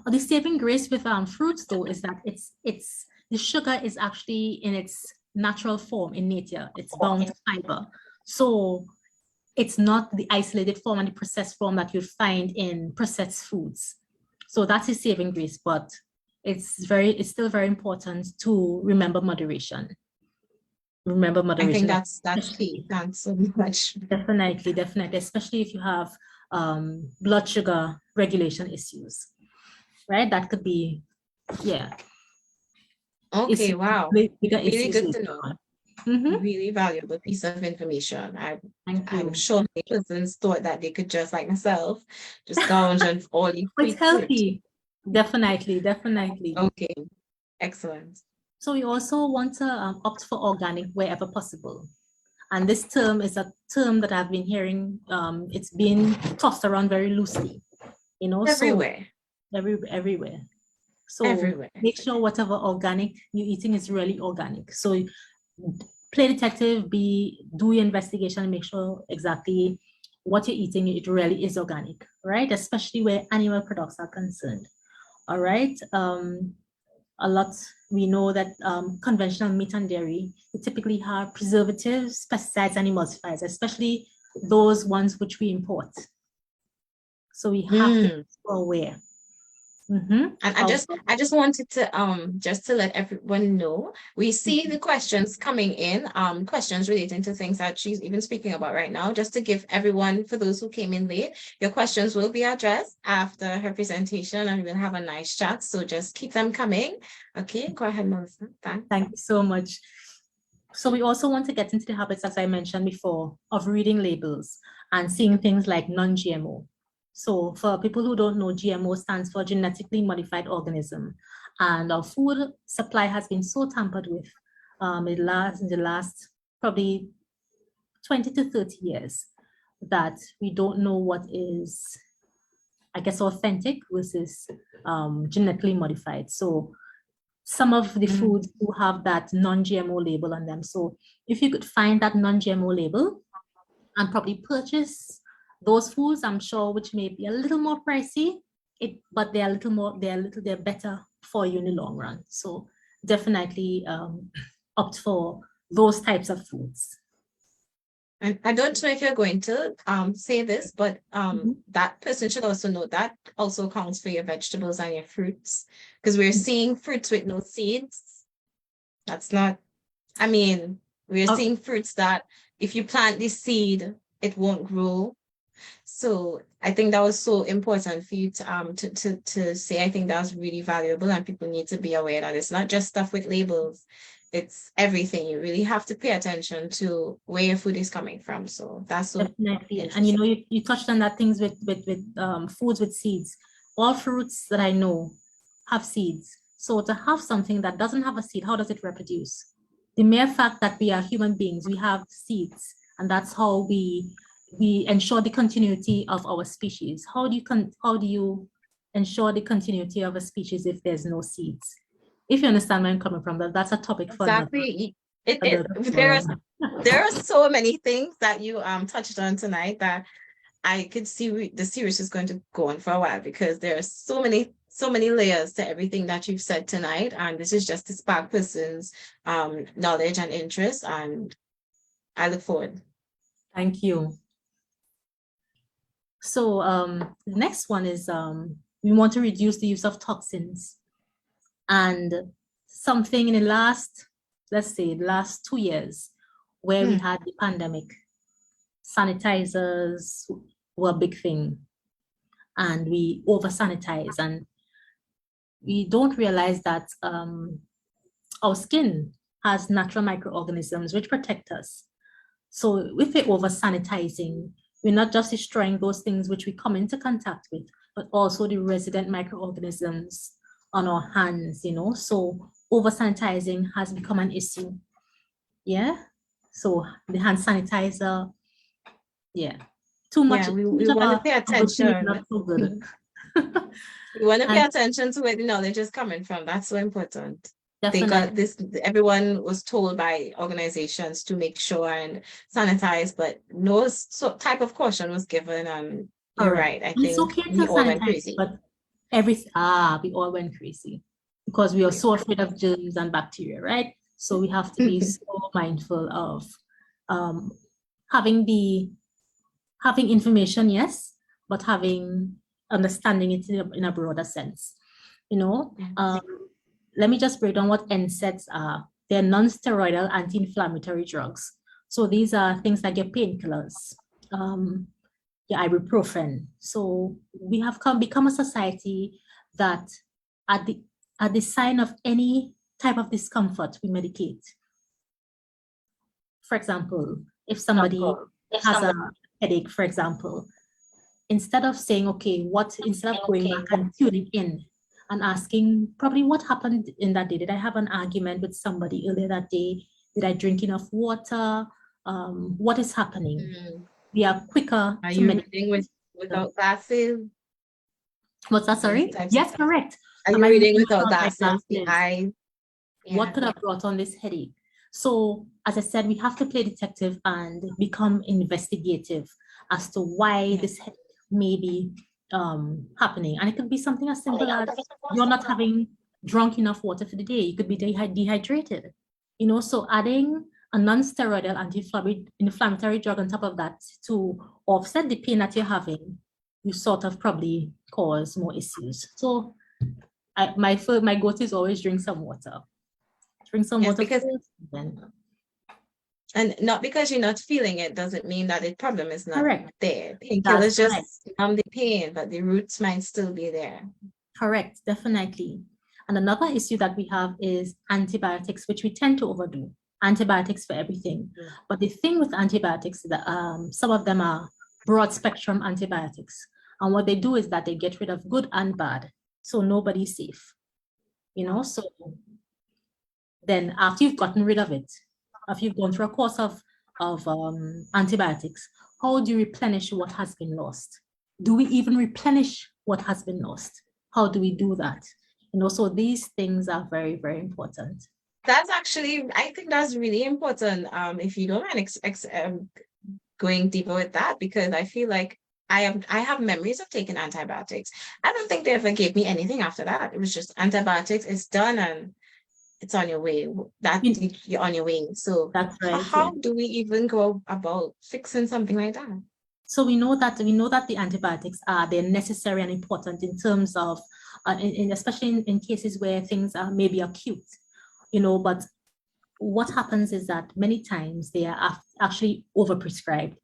The saving grace with fruits though is that it's the sugar is actually in its natural form in nature. It's bound to fiber. So it's not the isolated form and the processed form that you find in processed foods. So that's a saving grace, but it's still very important to remember moderation. Remember I think moderation. that's key. Thanks so much. Definitely, especially if you have blood sugar regulation issues, right? That could be, yeah. Okay, wow. Bigger Really issues good to later know. on. Mhm. Really valuable piece of information. Thank I'm you. sure many persons thought that they could just like myself, just gouge on all the But it's sweet fruit. healthy. Definitely. Okay, excellent. So we also want to opt for organic wherever possible. And this term is a term that I've been hearing. It's been tossed around very loosely, Everywhere. so everywhere. So Everywhere. make sure whatever organic you're eating is really organic. So play detective, do your investigation and make sure exactly what you're eating, it really is organic, right? Especially where animal products are concerned. All right. A lot, we know that conventional meat and dairy, they typically have preservatives, pesticides, and emulsifiers, especially those ones which we import. So we have to be aware. And I just wanted to just to let everyone know, we see the questions coming in, questions relating to things that she's even speaking about right now. Just to give everyone, for those who came in late, your questions will be addressed after her presentation and we'll have a nice chat. So just keep them coming. Okay, go ahead, Melissa. Thank you so much. So we also want to get into the habits, as I mentioned before, of reading labels and seeing things like non-GMO. So for people who don't know, GMO stands for genetically modified organism. And our food supply has been so tampered with in the last probably 20 to 30 years that we don't know what is, I guess, authentic versus genetically modified. So some of the foods do have that non-GMO label on them. So if you could find that non-GMO label and probably purchase those foods, I'm sure, which may be a little more pricey, but they're better for you in the long run. So definitely opt for those types of foods. And I don't know if you're going to say this, but that person should also know that also counts for your vegetables and your fruits, because we're seeing fruits with no seeds. That's not, I mean, we're seeing fruits that if you plant the seed, it won't grow. So I think that was so important for you to say. I think that was really valuable, and people need to be aware that it's not just stuff with labels. It's everything. You really have to pay attention to where your food is coming from. So that's so definitely. And you touched on that, things with foods with seeds. All fruits that I know have seeds. So to have something that doesn't have a seed, how does it reproduce? The mere fact that we are human beings, we have seeds, and that's how we ensure the continuity of our species. How do you ensure the continuity of a species if there's no seeds? If you understand where I'm coming from, that's a topic for exactly. There are so many things that you touched on tonight that I could see the series is going to go on for a while, because there are so many layers to everything that you've said tonight, and this is just to spark person's knowledge and interest, and I look forward. Thank you. So the next one is we want to reduce the use of toxins. And something in the last, let's say, the last 2 years, where we had the pandemic, sanitizers were a big thing, and we over sanitize, and we don't realize that our skin has natural microorganisms which protect us. So if we're over sanitizing, we're not just destroying those things which we come into contact with, but also the resident microorganisms on our hands, you know. So over sanitizing has become an issue. Yeah. So the hand sanitizer, yeah. Too much. Yeah, we too much of want to a pay good thing is attention. not so good. We want to pay And attention to where the knowledge is coming from. That's so important. They definitely, got this, everyone was told by organizations to make sure and sanitize, but no type of caution was given. And you're correct. right. I And it's think okay to we all went sanitize, crazy. but we all went crazy because we are so afraid of germs and bacteria, right? So we have to be so mindful of having information, yes, but understanding it in a broader sense. You know, let me just break down what NSAIDs are. They're non-steroidal anti-inflammatory drugs. So these are things like your painkillers, your ibuprofen. So we have become a society that at the sign of any type of discomfort, we medicate. For example, if somebody has a headache, for example, instead of saying, okay, instead of going back and tuning in and asking probably what happened in that day. Did I have an argument with somebody earlier that day? Did I drink enough water? What is happening? We are quicker Are to you reading without glasses? What's that, sorry? Yes, correct. Are you reading without glasses? The eyes? What could have brought on this headache? So, as I said, we have to play detective and become investigative as to why this headache may be happening. And it could be something as simple as you're not having drunk enough water for the day. You could be dehydrated. You know, so adding a non-steroidal anti-inflammatory drug on top of that to offset the pain that you're having, you sort of probably cause more issues. So my go-to is always drink some water. Drink some water because first, then. And not because you're not feeling it doesn't mean that the problem is not there. That's Painkillers just numb the pain, but the roots might still be there. Correct, definitely. And another issue that we have is antibiotics, which we tend to overdo. Antibiotics for everything. But the thing with antibiotics is that some of them are broad spectrum antibiotics. And what they do is that they get rid of good and bad. So nobody's safe. You know, so then after you've gotten rid of it, after you've gone through a course of antibiotics, how do you replenish what has been lost? Do we even replenish what has been lost? How do we do that? You know, so these things are very, very important. That's actually, I think that's really important. If you don't mind going deeper with that, because I feel like I have memories of taking antibiotics. I don't think they ever gave me anything after that. It was just antibiotics, it's done and it's on your way. You're on your way. So that's right. How do we even go about fixing something like that? So we know that the antibiotics they're necessary and important in terms of, especially in cases where things are maybe acute, you know. But what happens is that many times they are actually overprescribed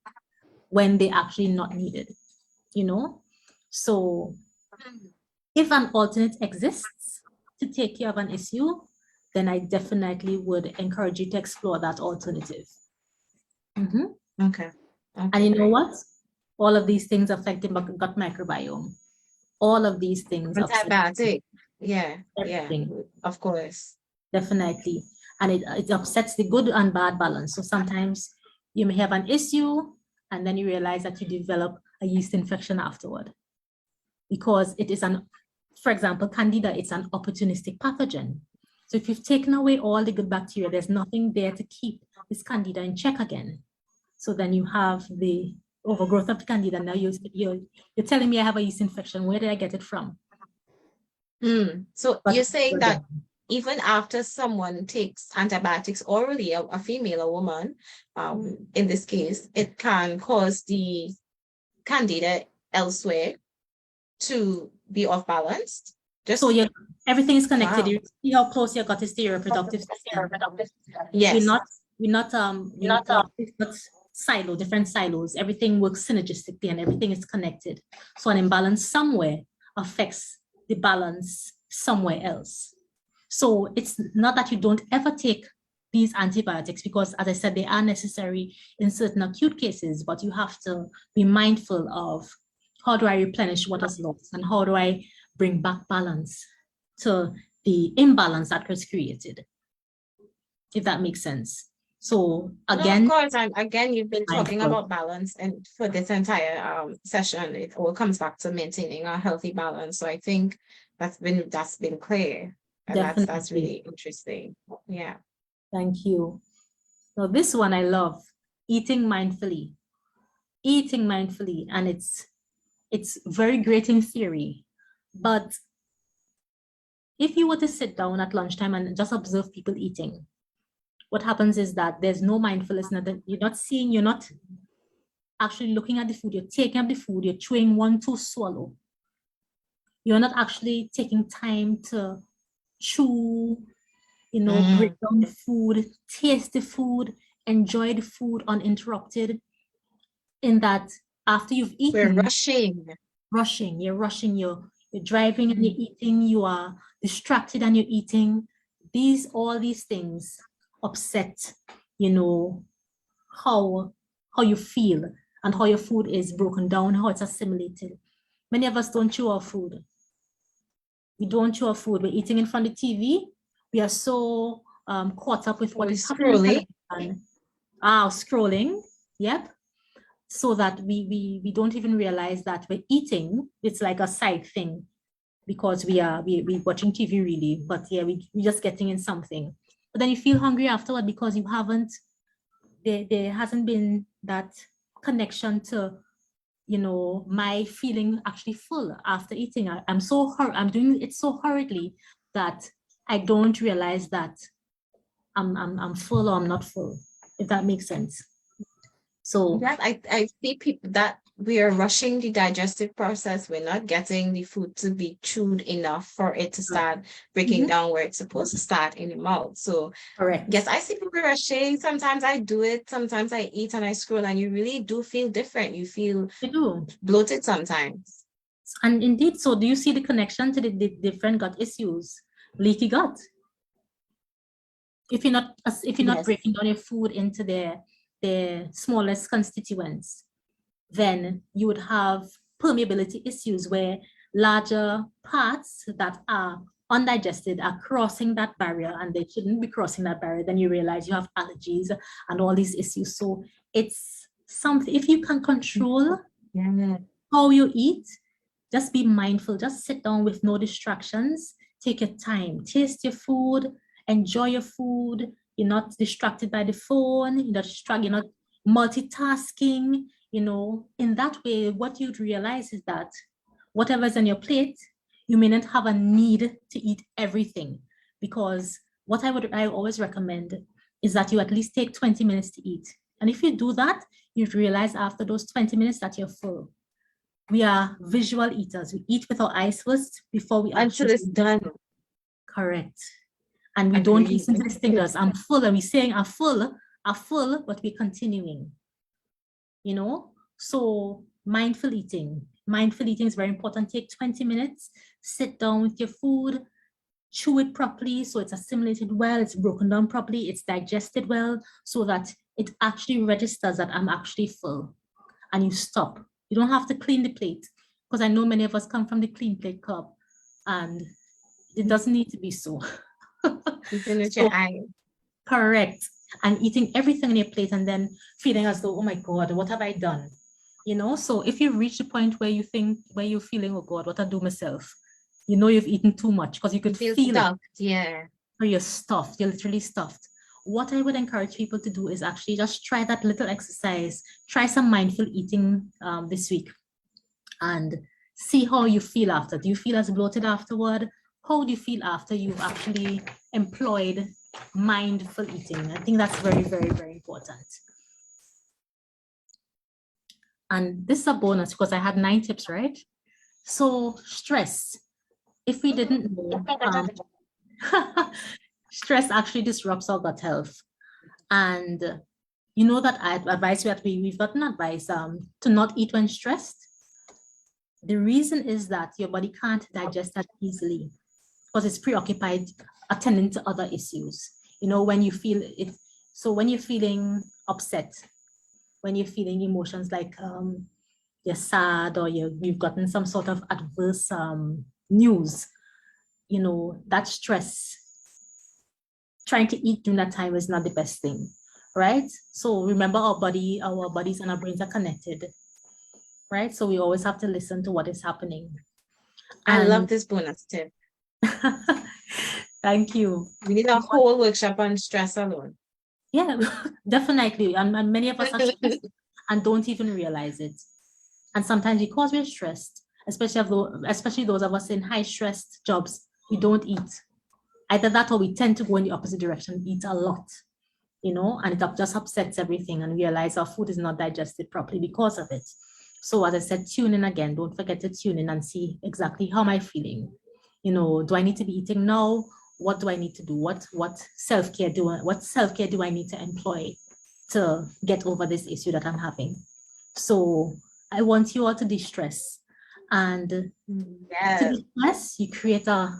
when they're actually not needed, you know. So if an alternate exists to take care of an issue, then I definitely would encourage you to explore that alternative. Okay. And you know what? All of these things affect the gut microbiome. All of these things. Antibiotic. Yeah. Everything. Yeah. Of course. Definitely. And it upsets the good and bad balance. So sometimes you may have an issue and then you realize that you develop a yeast infection afterward. Because it is for example, Candida, it's an opportunistic pathogen. So if you've taken away all the good bacteria, there's nothing there to keep this Candida in check again. So then you have the overgrowth of the Candida. Now you're telling me I have a yeast infection. Where did I get it from? So you're saying that even after someone takes antibiotics orally, a female, a woman, in this case, it can cause the Candida elsewhere to be off balanced. So everything is connected. Wow. You see how close your gut is to your reproductive system. Yes. we're not different silos. Everything works synergistically and everything is connected. So an imbalance somewhere affects the balance somewhere else. So it's not that you don't ever take these antibiotics, because as I said, they are necessary in certain acute cases, but you have to be mindful of how do I replenish what is lost and how do I bring back balance to the imbalance that was created, if that makes sense. So again, no, of course, and again, you've been talking about balance, and for this entire session, it all comes back to maintaining a healthy balance. So I think that's been clear, and that's really interesting. Yeah. Thank you. Now this one I love, eating mindfully. Eating mindfully, and it's very great in theory, but if you were to sit down at lunchtime and just observe people eating, what happens is that there's no mindfulness, you're not seeing, you're not actually looking at the food, you're taking up the food, you're chewing 1-2 swallow. You're not actually taking time to chew, break down the food, taste the food, enjoy the food uninterrupted. In that, after you've eaten, you're rushing, you're driving and you're eating, you are distracted and you're eating. All these things upset, how you feel and how your food is broken down, how it's assimilated. Many of us don't chew our food. We don't chew our food. We're eating in front of the TV. We are so caught up with what is happening. Scrolling. Yep. So that we don't even realize that we're eating. It's like a side thing because we're watching TV really, but yeah, we're just getting in something. But then you feel hungry afterward because you haven't, there hasn't been that connection to, my feeling actually full after eating. I'm doing it so hurriedly that I don't realize that I'm full or I'm not full, if that makes sense. So that I see people that we are rushing the digestive process. We're not getting the food to be chewed enough for it to start breaking down where it's supposed to start in the mouth. So correct. Yes, I see people rushing. Sometimes I do it. Sometimes I eat and I scroll, and you really do feel different. You feel bloated sometimes. And indeed, so do you see the connection to the different gut issues? Leaky gut. If you're not breaking down your food into their smallest constituents, then you would have permeability issues where larger parts that are undigested are crossing that barrier, and they shouldn't be crossing that barrier. Then you realize you have allergies and all these issues. So it's something, if you can control how you eat, just be mindful, just sit down with no distractions, take your time, taste your food, enjoy your food. You're not distracted by the phone, you're not multitasking, in that way, what you'd realize is that whatever's on your plate, you may not have a need to eat everything, because what I always recommend is that you at least take 20 minutes to eat. And if you do that, you'd realize after those 20 minutes that you're full. We are visual eaters. We eat with our eyes first before we until it's done. Correct. And we don't listen to the stingers. I'm full, and we're saying I'm full, but we're continuing. So mindful eating is very important. Take 20 minutes, sit down with your food, chew it properly so it's assimilated well, it's broken down properly, it's digested well, so that it actually registers that I'm actually full. And you stop. You don't have to clean the plate, because I know many of us come from the clean plate club, and it doesn't need to be so. Correct. And eating everything on your plate and then feeling as though, oh my God, what have I done? So if you reach the point where you're feeling, oh God, what I do myself, you've eaten too much, because you could feel stuffed, it. Yeah. Or you're stuffed, you're literally stuffed. What I would encourage people to do is actually just try that little exercise, try some mindful eating this week, and see how you feel after. Do you feel as bloated afterward? How do you feel after you've actually employed mindful eating? I think that's very, very, very important. And this is a bonus because I had 9 tips, right? So stress, if we didn't know, stress actually disrupts our gut health. And you know that advice we've gotten advice to not eat when stressed. The reason is that your body can't digest that easily because it's preoccupied attending to other issues. You know, when you feel it, so when you're feeling upset, when you're feeling emotions like you're sad or you've gotten some sort of adverse news, you know, that stress, trying to eat during that time is not the best thing, right? So remember our bodies and our brains are connected, right? So we always have to listen to what is happening. I love this bonus tip. Thank you. We need a whole workshop on stress alone. Yeah, definitely. And many of us are stressed and don't even realize it. And sometimes because we're stressed, especially those of us in high stressed jobs, we don't eat. Either that or we tend to go in the opposite direction, eat a lot, you know, and it just upsets everything and realize our food is not digested properly because of it. So as I said, tune in again. Don't forget to tune in and see exactly how am I feeling. You know, do I need to be eating now? What do I need to do? What self-care do I need to employ to get over this issue that I'm having? So I want you all to de-stress. And to de-stress, you create that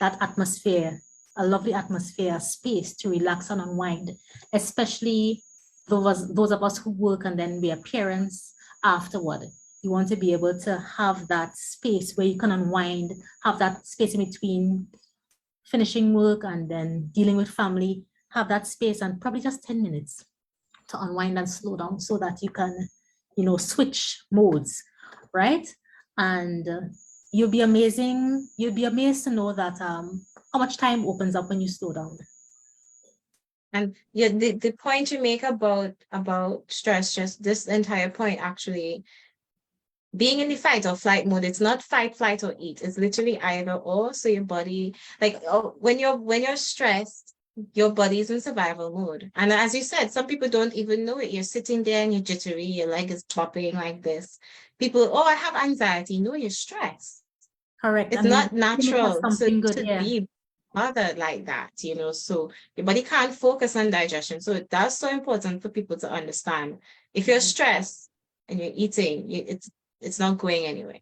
atmosphere, a lovely atmosphere, space to relax and unwind, especially those of us who work and then we are parents afterward. You want to be able to have that space where you can unwind, have that space in between finishing work and then dealing with family, have that space and probably just 10 minutes to unwind and slow down so that you can, you know, switch modes, right? And you'll be amazed to know that how much time opens up when you slow down. And yeah, the point you make about stress, just this entire point actually, being in the fight or flight mode, it's not fight, flight, or eat. It's literally either or. So your body, like when you're stressed, your body is in survival mode. And as you said, some people don't even know it. You're sitting there and you're jittery, your leg is popping like this. People, oh, I have anxiety. No, you're stressed. Correct. It's not natural to be bothered like that, you know. So your body can't focus on digestion. So that's so important for people to understand. If you're stressed and you're eating, it's not going anywhere.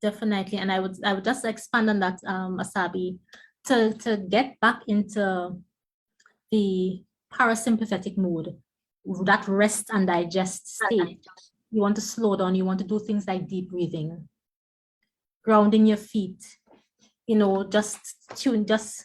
Definitely. And I would just expand on that, Asabi, to get back into the parasympathetic mode, that rest and digest state. You want to slow down, you want to do things like deep breathing, grounding your feet, you know, just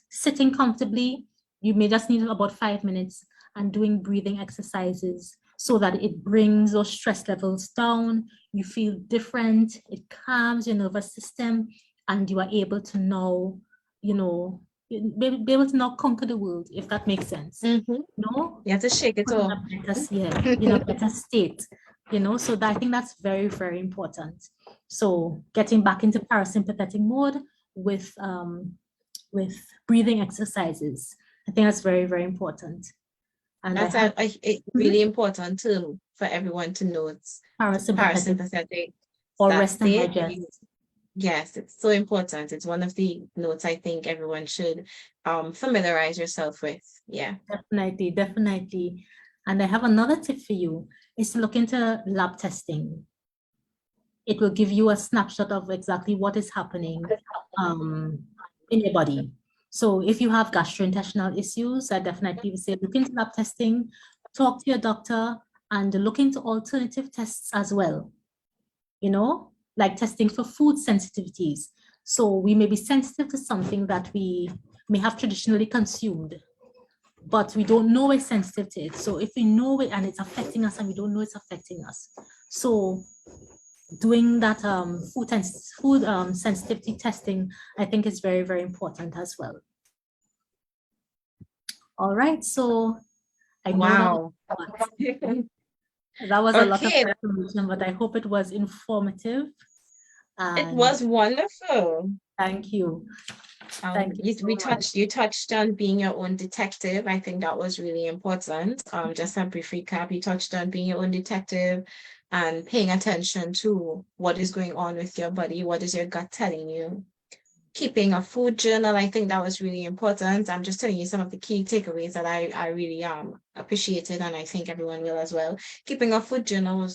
sitting comfortably. You may just need about 5 minutes and doing breathing exercises so that it brings those stress levels down. You feel different, it calms your nervous system, and you are able to now, you know, be able to now conquer the world, if that makes sense. No, you have to shake it off. In a better state, you know. So I think that's very, very important. So getting back into parasympathetic mode with breathing exercises, I think that's very, very important. And that's a really important term for everyone to know. It's parasympathetic or rest and digest. Yes, it's so important. It's one of the notes I think everyone should familiarize yourself with. Yeah, definitely. And I have another tip for you, is to look into lab testing. It will give you a snapshot of exactly what is happening in your body. So if you have gastrointestinal issues, I definitely would say look into lab testing, talk to your doctor, and look into alternative tests as well. You know, like testing for food sensitivities. So we may be sensitive to something that we may have traditionally consumed, but we don't know we're sensitive to it. So if we know it and it's affecting us and we don't know it's affecting us, so doing that food sensitivity testing, I think is very, very important as well. All right, so I know that was a lot of information, but I hope it was informative. It was wonderful. Thank you. You touched on being your own detective. I think that was really important. Just a brief recap. You touched on being your own detective and paying attention to what is going on with your body. What is your gut telling you? keeping a food journal. I think that was really important. I'm just telling you some of the key takeaways that I really appreciated, and I think everyone will as well. Keeping a food journal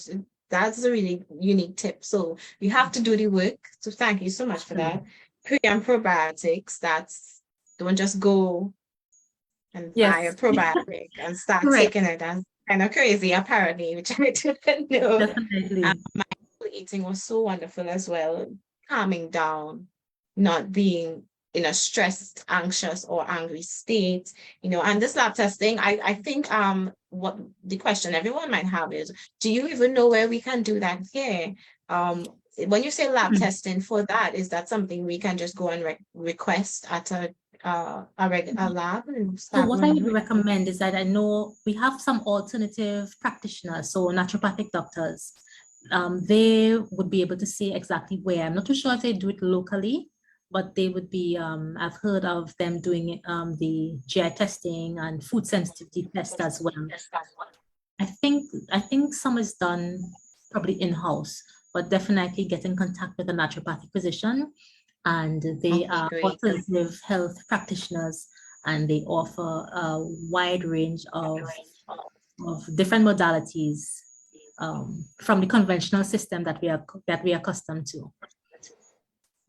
that's a really unique tip. So you have to do the work. So thank you so much for that. Pre and probiotics, don't just go and buy a Yes, probiotic and start correct. taking it. That's kind of crazy, apparently, which I didn't know. Definitely. Mindful eating was so wonderful as well, calming down, not being in a stressed, anxious, or angry state, and this lab testing, I think what the question everyone might have is, do you even know where we can do that here? When you say lab testing for that, is that something we can just go and request at a lab and So start what I running would it? recommend is that I know we have some alternative practitioners, so naturopathic doctors. They would be able to say exactly where. I'm not too sure if they do it locally, but they would be, I've heard of them doing the GI testing and food sensitivity test as well. I think some is done probably in-house, but definitely get in contact with a naturopathic physician, and they Okay, are great. alternative health practitioners, and they offer a wide range of different modalities from the conventional system that we are accustomed to.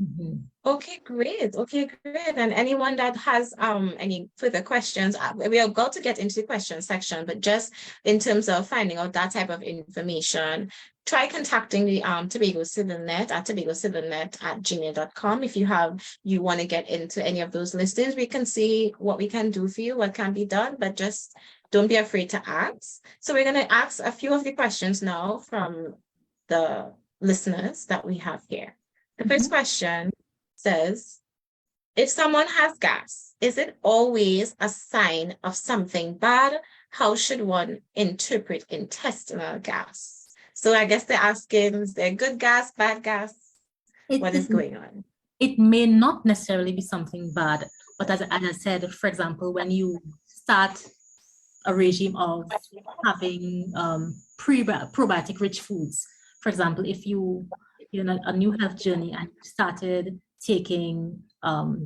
Mhm. Okay, great. Okay, great. And anyone that has any further questions, we are about to get into the question section, but just in terms of finding out that type of information, try contacting the Tobago Civil Net at tobagocivilnet@gmail.com. If you want to get into any of those listings, we can see what we can do for you, what can be done, but just don't be afraid to ask. So we're going to ask a few of the questions now from the listeners that we have here. The first question says, if someone has gas, is it always a sign of something bad? How should one interpret intestinal gas? So I guess they're asking, is there good gas, bad gas? What is going on? It may not necessarily be something bad, but as I said, for example, when you start a regime of having probiotic rich foods, for example, if you're on a new health journey and you started taking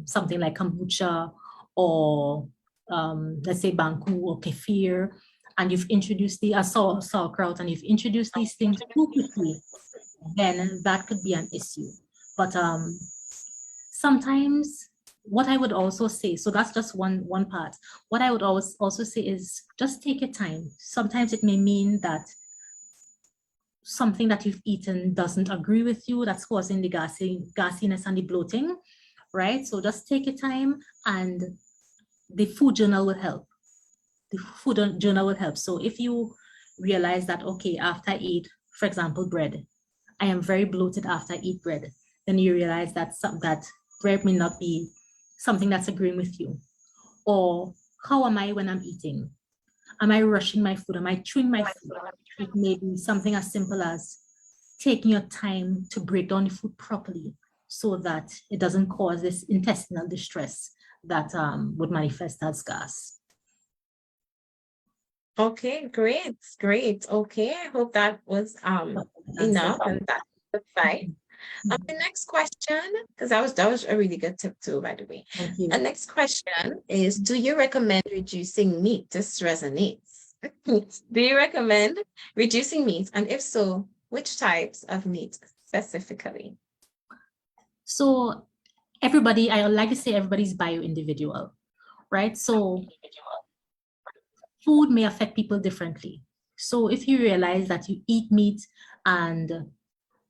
something like kombucha or let's say banku or kefir, and you've introduced the sauerkraut, and you've introduced these things too quickly, then that could be an issue. But sometimes what I would also say, so that's just one part. What I would also say is just take your time. Sometimes it may mean that something that you've eaten doesn't agree with you, that's causing the gassiness and the bloating, right? So just take your time, and the food journal will help. The food journal will help. So if you realize that, okay, after I eat, for example, bread, I am very bloated after I eat bread, then you realize that that bread may not be something that's agreeing with you. Or how am I when I'm eating? Am I rushing my food? Am I chewing my food? It may be something as simple as taking your time to break down the food properly so that it doesn't cause this intestinal distress that would manifest as gas. Okay, great. Okay, I hope that was enough and that's fine. The next question, because that was a really good tip too, by the way. Thank you. The next question is, do you recommend reducing meat? This resonates. Do you recommend reducing meat? And if so, which types of meat specifically? So everybody, I like to say everybody's bio-individual, right? So food may affect people differently. So if you realize that you eat meat, and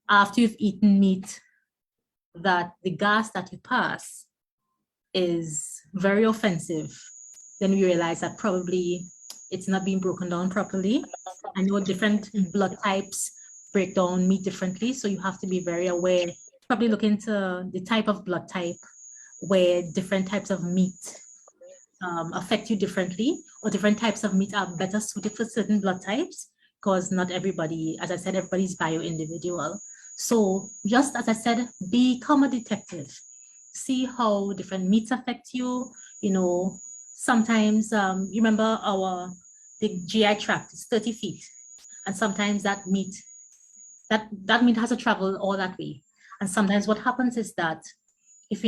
after you've eaten meat, that the gas that you pass is very offensive, then you realize that probably it's not being broken down properly. I know different blood types break down meat differently, so you have to be very aware. Probably look into the type of blood type where different types of meat affect you differently, or different types of meat are better suited for certain blood types, because not everybody, as I said, everybody's bio-individual. So just as I said, become a detective. See how different meats affect you. Sometimes you remember the GI tract is 30 feet, and sometimes that meat has to travel all that way. And sometimes what happens is that if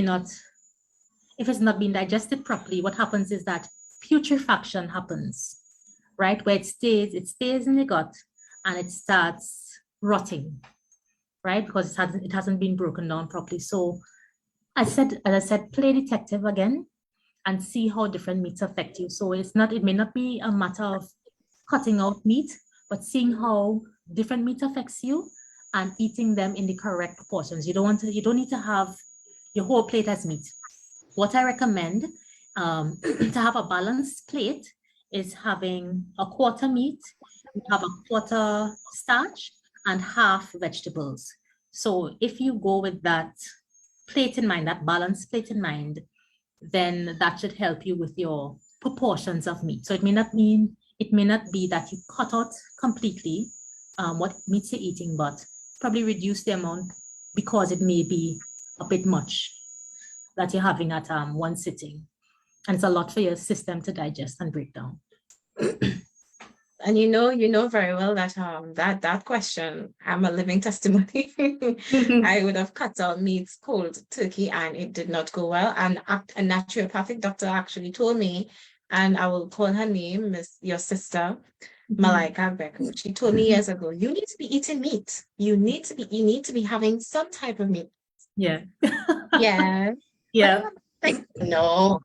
it's not being digested properly, what happens is that putrefaction happens, right? Where it stays in the gut and it starts rotting, right? Because it hasn't been broken down properly. So as I said, play detective again and see how different meats affect you. So it may not be a matter of cutting out meat, but seeing how different meat affects you and eating them in the correct proportions. You don't need to have your whole plate as meat. What I recommend to have a balanced plate is having a quarter meat, you have a quarter starch, and half vegetables. So if you go with that plate in mind, that balanced plate in mind, then that should help you with your proportions of meat. So it may not be that you cut out completely what meats you're eating, but probably reduce the amount because it may be a bit much that you're having at one sitting. And it's a lot for your system to digest and break down. And you know very well that that question, I'm a living testimony. I would have cut out meats, cold turkey, and it did not go well. And a naturopathic doctor actually told me, and I will call her name, your sister, Malaika Agbeko. She told me years ago, you need to be eating meat. You need to be having some type of meat. Yeah. Yeah. Yeah. Like, no.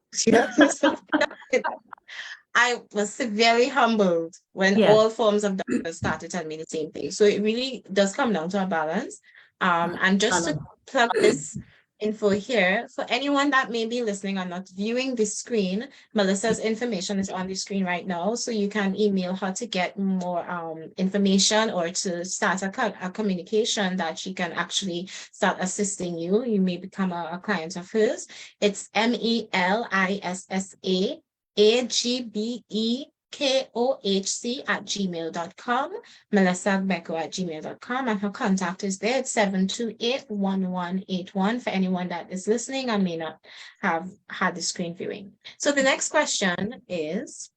I was severely humbled when all forms of doctors started telling me the same thing. So it really does come down to a balance. And just to plug this info here, for anyone that may be listening or not viewing the screen, Melissa's information is on the screen right now. So you can email her to get more information or to start a communication that she can actually start assisting you. You may become a client of hers. It's melissa@gbekohc@gmail.com, melissa@gmail.com, and her contact is there. It's 728-1181 for anyone that is listening and may not have had the screen viewing. So the next question is,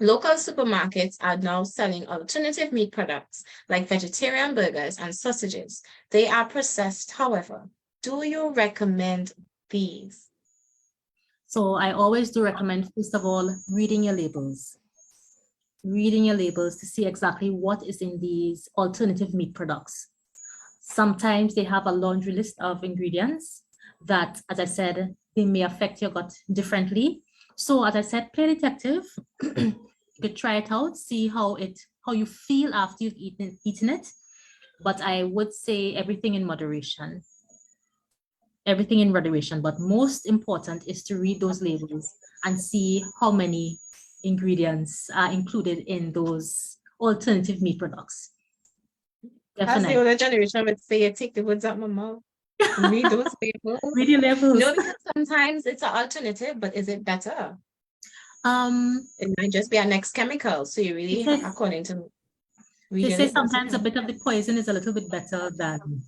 local supermarkets are now selling alternative meat products like vegetarian burgers and sausages. They are processed, however. Do you recommend these? So I always do recommend, first of all, reading your labels. Reading your labels to see exactly what is in these alternative meat products. Sometimes they have a laundry list of ingredients that, as I said, they may affect your gut differently. So as I said, play detective. You could try it out, see how you feel after you've eaten it. But I would say everything in moderation. Everything in moderation, but most important is to read those labels and see how many ingredients are included in those alternative meat products. As the older generation would say, take the words out my mouth. Read those labels. Read your labels. No, because sometimes it's an alternative, but is it better? It might just be our next chemical. So you really, according to they say sometimes a bit of the poison is a little bit better than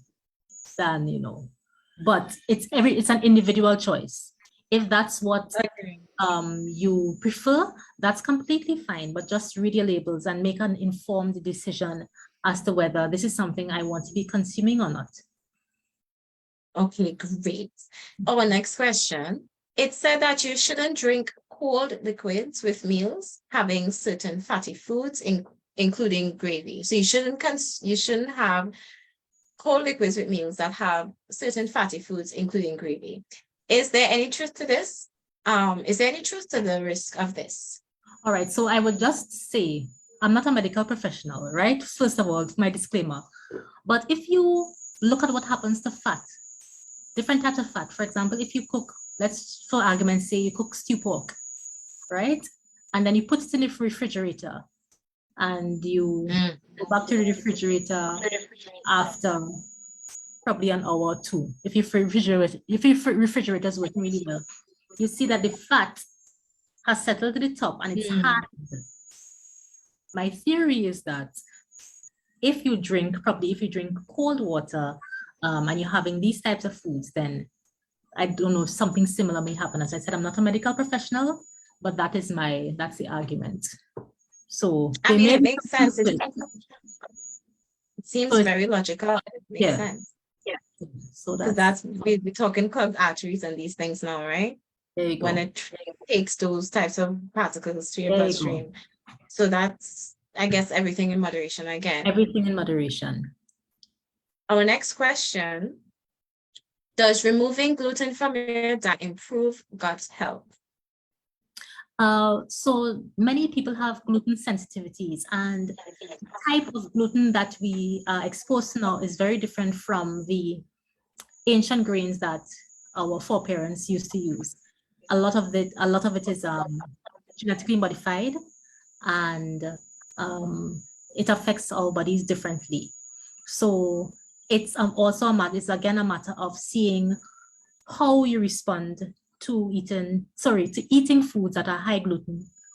but it's an individual choice. If that's what you prefer, that's completely fine, but just read your labels and make an informed decision as to whether this is something I want to be consuming or not. Okay, great. Our next question. It said that you shouldn't drink cold liquids with meals having certain fatty foods, including gravy. So you shouldn't have cold liquids with meals that have certain fatty foods, including gravy. Is there any truth to this? Is there any truth to the risk of this? All right, so I would just say, I'm not a medical professional, right? First of all, my disclaimer. But if you look at what happens to fat, different types of fat, for example, if you cook, let's for argument's sake, you cook stew pork, right? And then you put it in the refrigerator and you go back to the refrigerator after probably an hour or two. If your refrigerator is working really well, you see that the fat has settled to the top and it's hard. My theory is that if you drink cold water and you're having these types of foods, then I don't know, something similar may happen. As I said, I'm not a medical professional, but that's the argument. So I mean, it makes sense. It seems very logical. It makes sense. Yeah. So Because we're talking clogged arteries and these things now, right? There you go. When it takes those types of particles to your There you bloodstream. So that's, I guess, everything in moderation again. Everything in moderation. Our next question, does removing gluten from your diet improve gut health? So many people have gluten sensitivities, and the type of gluten that we are exposed to now is very different from the ancient grains that our foreparents used to use. A lot of it is genetically modified, and it affects our bodies differently. So it's also it's again a matter of seeing how you respond to eating foods that are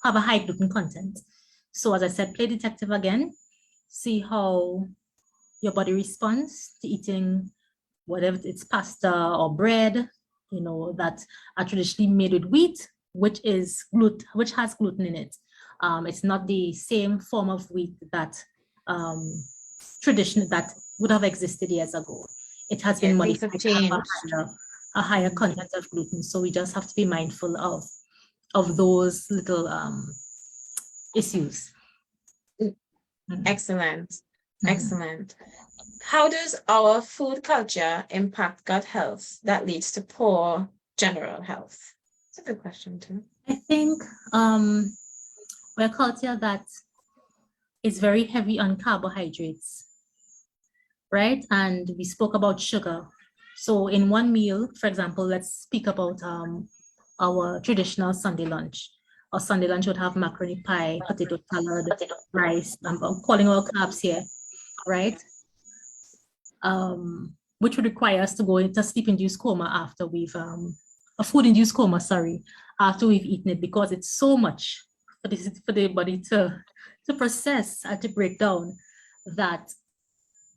have a high gluten content. So as I said, play detective again, see how your body responds to eating whatever it's pasta or bread, that are traditionally made with wheat, which has gluten in it. It's not the same form of wheat that that would have existed years ago. It has been modified to have a higher content of gluten. So we just have to be mindful of those little issues. Excellent. Excellent. How does our food culture impact gut health that leads to poor general health? It's a good question too. I think we're a culture that is very heavy on carbohydrates, right? And we spoke about sugar. So in one meal, for example, let's speak about our traditional Sunday lunch. Our Sunday lunch would have macaroni pie, potato salad, rice. I'm calling all carbs here, right? Which would require us to go into sleep-induced coma after we've a food-induced coma, after we've eaten it, because it's so much for the body to process and to break down that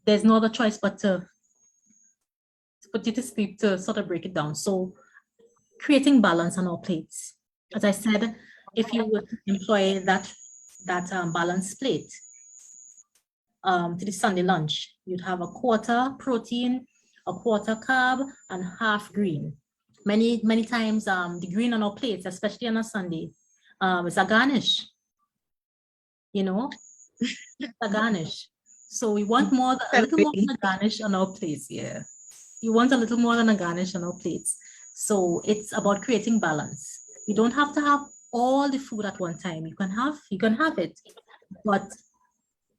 there's no other choice but to put you to sleep to sort of break it down. So creating balance on our plates. As I said, if you would employ that balanced plate to the Sunday lunch, you'd have a quarter protein, a quarter carb, and half green. Many times the green on our plates, especially on a Sunday, is a garnish. A garnish. So we want a little more than a garnish on our plates. Yeah, you want a little more than a garnish on our plates. So it's about creating balance. You don't have to have all the food at one time. You can have it, but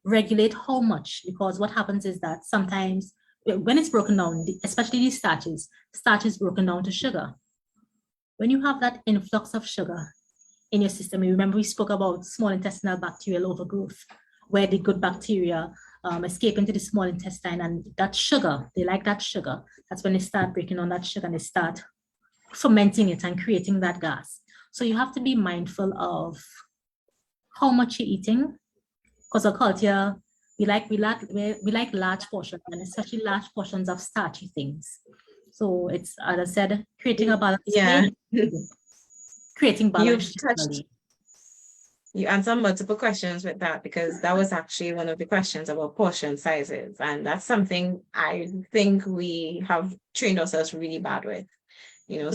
regulate how much, because what happens is that sometimes when it's broken down, especially these starch is broken down to sugar. When you have that influx of sugar in your system, you remember we spoke about small intestinal bacterial overgrowth, where the good bacteria escape into the small intestine, and that sugar, they like that sugar. That's when they start breaking down that sugar and they start fermenting it and creating that gas. So you have to be mindful of how much you're eating, because our culture, we like large portions, and especially large portions of starchy things. So it's, as I said, creating a balance. Yeah. Creating balance. You answered multiple questions with that, because that was actually one of the questions about portion sizes. And that's something I think we have trained ourselves really bad with.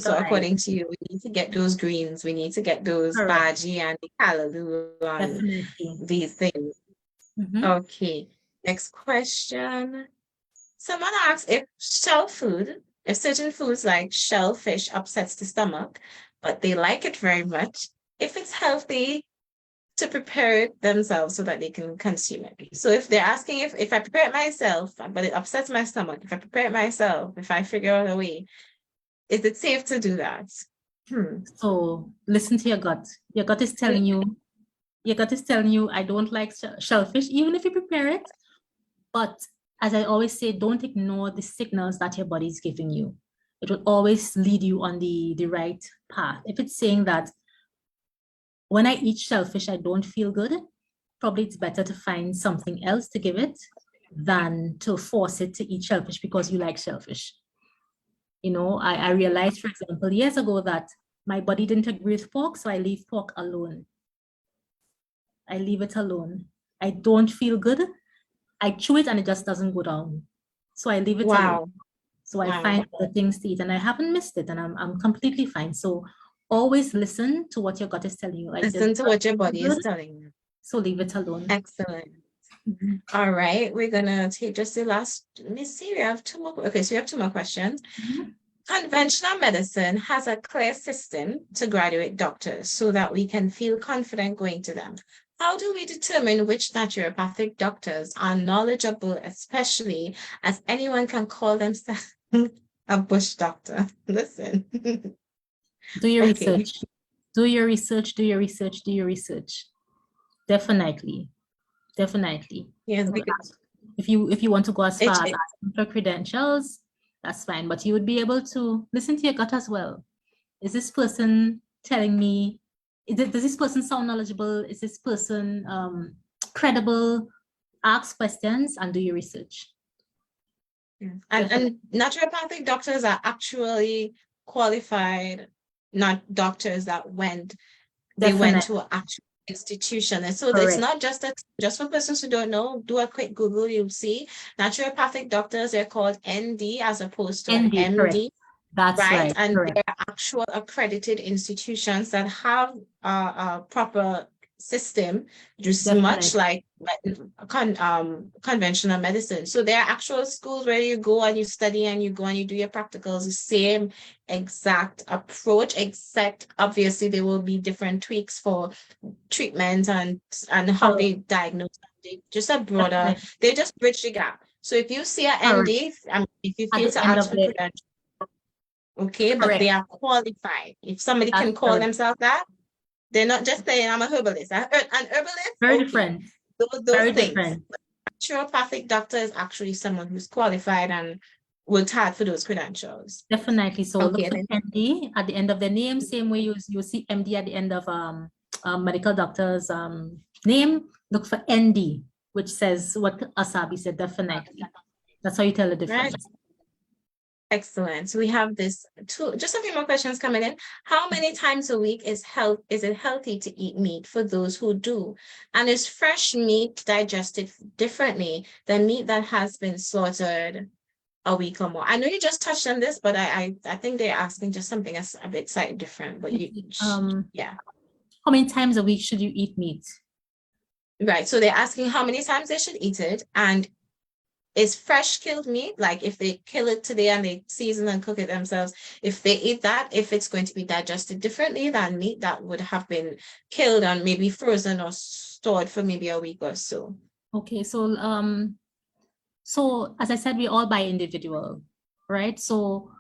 So according to you, we need to get those greens, we need to get those bhaji and the callaloo and these things. Okay, next question. Someone asks if certain foods like shellfish upsets the stomach, but they like it very much, if it's healthy to prepare it themselves so that they can consume it. So if they're asking if I prepare it myself, but it upsets my stomach, if I prepare it myself, if I figure out a way, is it safe to do that? So listen to your gut. Your gut is telling you, I don't like shellfish, even if you prepare it. But as I always say, don't ignore the signals that your body is giving you. It will always lead you on the right path. If it's saying that when I eat shellfish, I don't feel good, probably it's better to find something else to give it than to force it to eat shellfish because you like shellfish. I realized, for example, years ago that my body didn't agree with pork, so I leave pork alone. I leave it alone. I don't feel good. I chew it and it just doesn't go down. So I leave it alone. So I Wow. find other things to eat and I haven't missed it and I'm completely fine. So always listen to what your gut is telling you. Like Listen to what your body is telling you. so leave it alone. Excellent. Mhm. All right, we're gonna take just the last. Let me see. We have two more. Okay, so we have two more questions. Mhm. Conventional medicine has a clear system to graduate doctors so that we can feel confident going to them. How do we determine which naturopathic doctors are knowledgeable, especially as anyone can call themselves a bush doctor? Listen. Do your Okay. research. Do your research, do your research, do your research. Definitely. Definitely. Yes, Okay. because If you want to go as far as it, asking for credentials, that's fine. But you would be able to listen to your gut as well. Is this person telling me, does this person sound knowledgeable? Is this person credible? Ask questions and do your research. and naturopathic doctors are actually qualified, not doctors that went Definitely. to an actual institution. And so it's Correct. not just for persons who don't know, do a quick Google, you'll see naturopathic doctors, they're called ND as opposed to an ND, correct. MD. That's right. And Correct. they're actual accredited institutions that have a proper system, just much Definitely. like conventional medicine. So there are actual schools where you go and you study and you go and you do your practicals, the same exact approach, except obviously there will be different tweaks for treatment and how Correct. they diagnose. They just a broader, Definitely. they just bridge the gap. So if you see an Correct. ND, if you At feel the to end ask of for the, credentials, okay, but they correct. are qualified. If somebody That's can call correct. themselves that, they're not just saying I'm a herbalist. An herbalist, Very okay, different. those Very things. different. Naturopathic doctor is actually someone who's qualified and worked hard for those credentials. Definitely. So look Okay, for then. MD at the end of the name, same way you see MD at the end of medical doctor's name. Look for ND, which says what Asabi said. Definitely. That's how you tell the difference. Right. Excellent. So we have this just a few more questions coming in. How many times a week is it healthy to eat meat for those who do? And is fresh meat digested differently than meat that has been slaughtered a week or more? I know you just touched on this, but I think they're asking just something that's a bit slightly different. But yeah. How many times a week should you eat meat? Right. So they're asking how many times they should eat it, and is fresh killed meat, like if they kill it today and they season and cook it themselves, if they eat that, if it's going to be digested differently than meat that would have been killed and maybe frozen or stored for maybe a week or so. Okay, so as I said, we all buy individual, right? So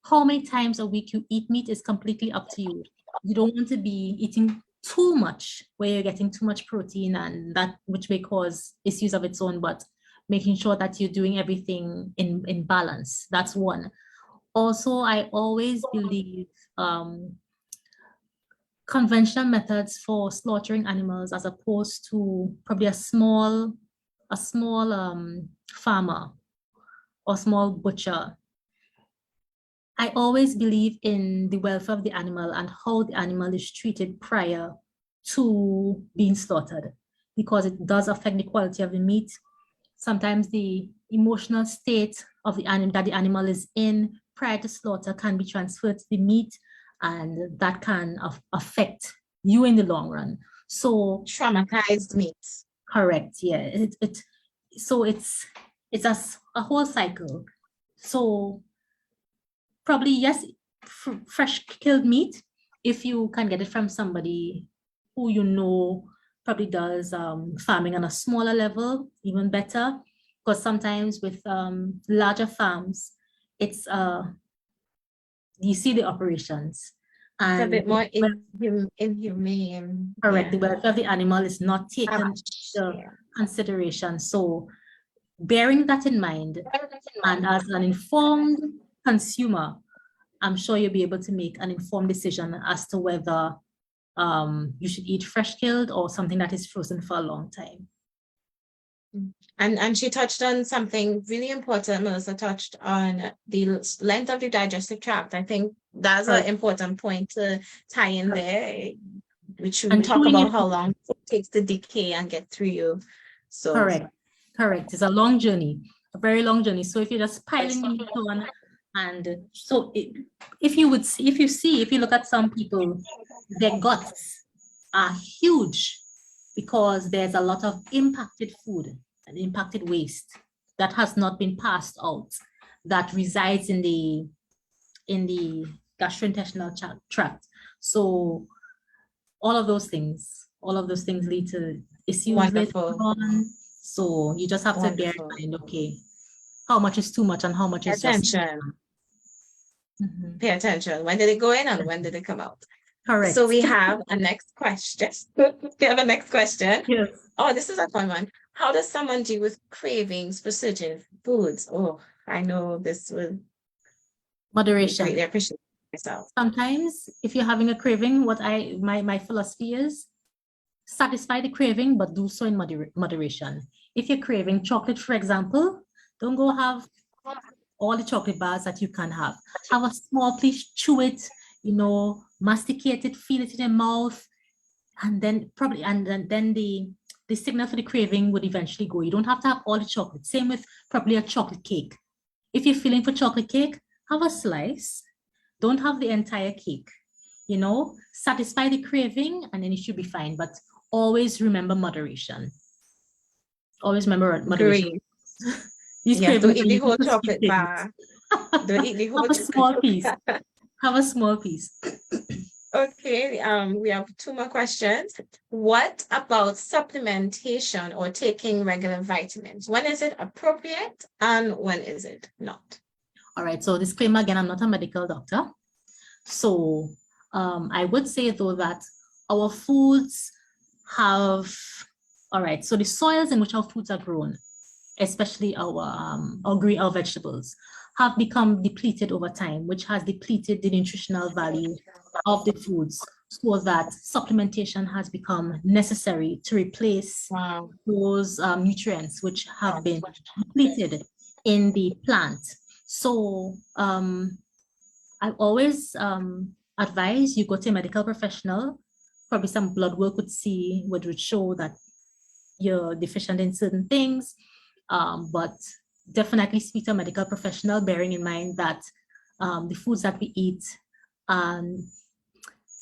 how many times a week you eat meat is completely up to you. You don't want to be eating too much where you're getting too much protein and that which may cause issues of its own, but making sure that you're doing everything in balance. That's one. Also, I always believe conventional methods for slaughtering animals as opposed to probably a small farmer or small butcher. I always believe in the welfare of the animal and how the animal is treated prior to being slaughtered, because it does affect the quality of the meat. Sometimes the emotional state of the animal that the animal is in prior to slaughter can be transferred to the meat, and that can affect you in the long run. So traumatized meat. Correct. Yeah. So it's a whole cycle. So probably yes, fresh killed meat, if you can get it from somebody who you know probably does farming on a smaller level, even better, because sometimes with larger farms, it's you see the operations It's a and bit more inhumane. correct, the Yeah. welfare of the animal is not taken into consideration. So bearing that in mind, and as an informed consumer, I'm sure you'll be able to make an informed decision as to whether you should eat fresh killed or something that is frozen for a long time. And she touched on something really important. Melissa touched on the length of the digestive tract. I think that's an important point to tie in there, which we talk about how long it takes to decay and get through you. So correct. It's a long journey, a very long journey. So if you're just piling meat on And so if you look at some people, their guts are huge because there's a lot of impacted food and impacted waste that has not been passed out, that resides in the gastrointestinal tract. So all of those things lead to issues later Wonderful. on. So you just have to bear Wonderful. in mind, okay, how much is too much and how much Pay is just. attention. Mhm. Pay attention. When did it go in and when did it come out? Correct. So we have a next question. We have a next question. Yes. Oh, this is a fun one. How does someone deal with cravings for certain foods? Oh, I know this will Moderation. greatly appreciate myself. Sometimes if you're having a craving, my philosophy is satisfy the craving, but do so in moderation. If you're craving chocolate, for example, don't go have all the chocolate bars that you can have. Have a small piece, chew it, masticate it, feel it in your mouth, and then the signal for the craving would eventually go. You don't have to have all the chocolate. Same with probably a chocolate cake. If you're feeling for chocolate cake, have a slice. Don't have the entire cake. Satisfy the craving, and then it should be fine. But always remember moderation. Always remember moderation. Great. These Yeah, don't cravings eat are the whole usually chocolate sweet bar. Don't eat the whole Have a small piece. Have a small piece. Okay, we have 2 more questions. What about supplementation or taking regular vitamins? When is it appropriate and when is it not? All right, so disclaimer again, I'm not a medical doctor. So I would say though that our foods have, all right, so the soils in which our foods are grown, especially our vegetables, have become depleted over time, which has depleted the nutritional value of the foods, so that supplementation has become necessary to replace those nutrients which have been depleted in the plant. So I always advise you go to a medical professional. Probably some blood work would show that you're deficient in certain things, but definitely speak to a medical professional, bearing in mind that the foods that we eat and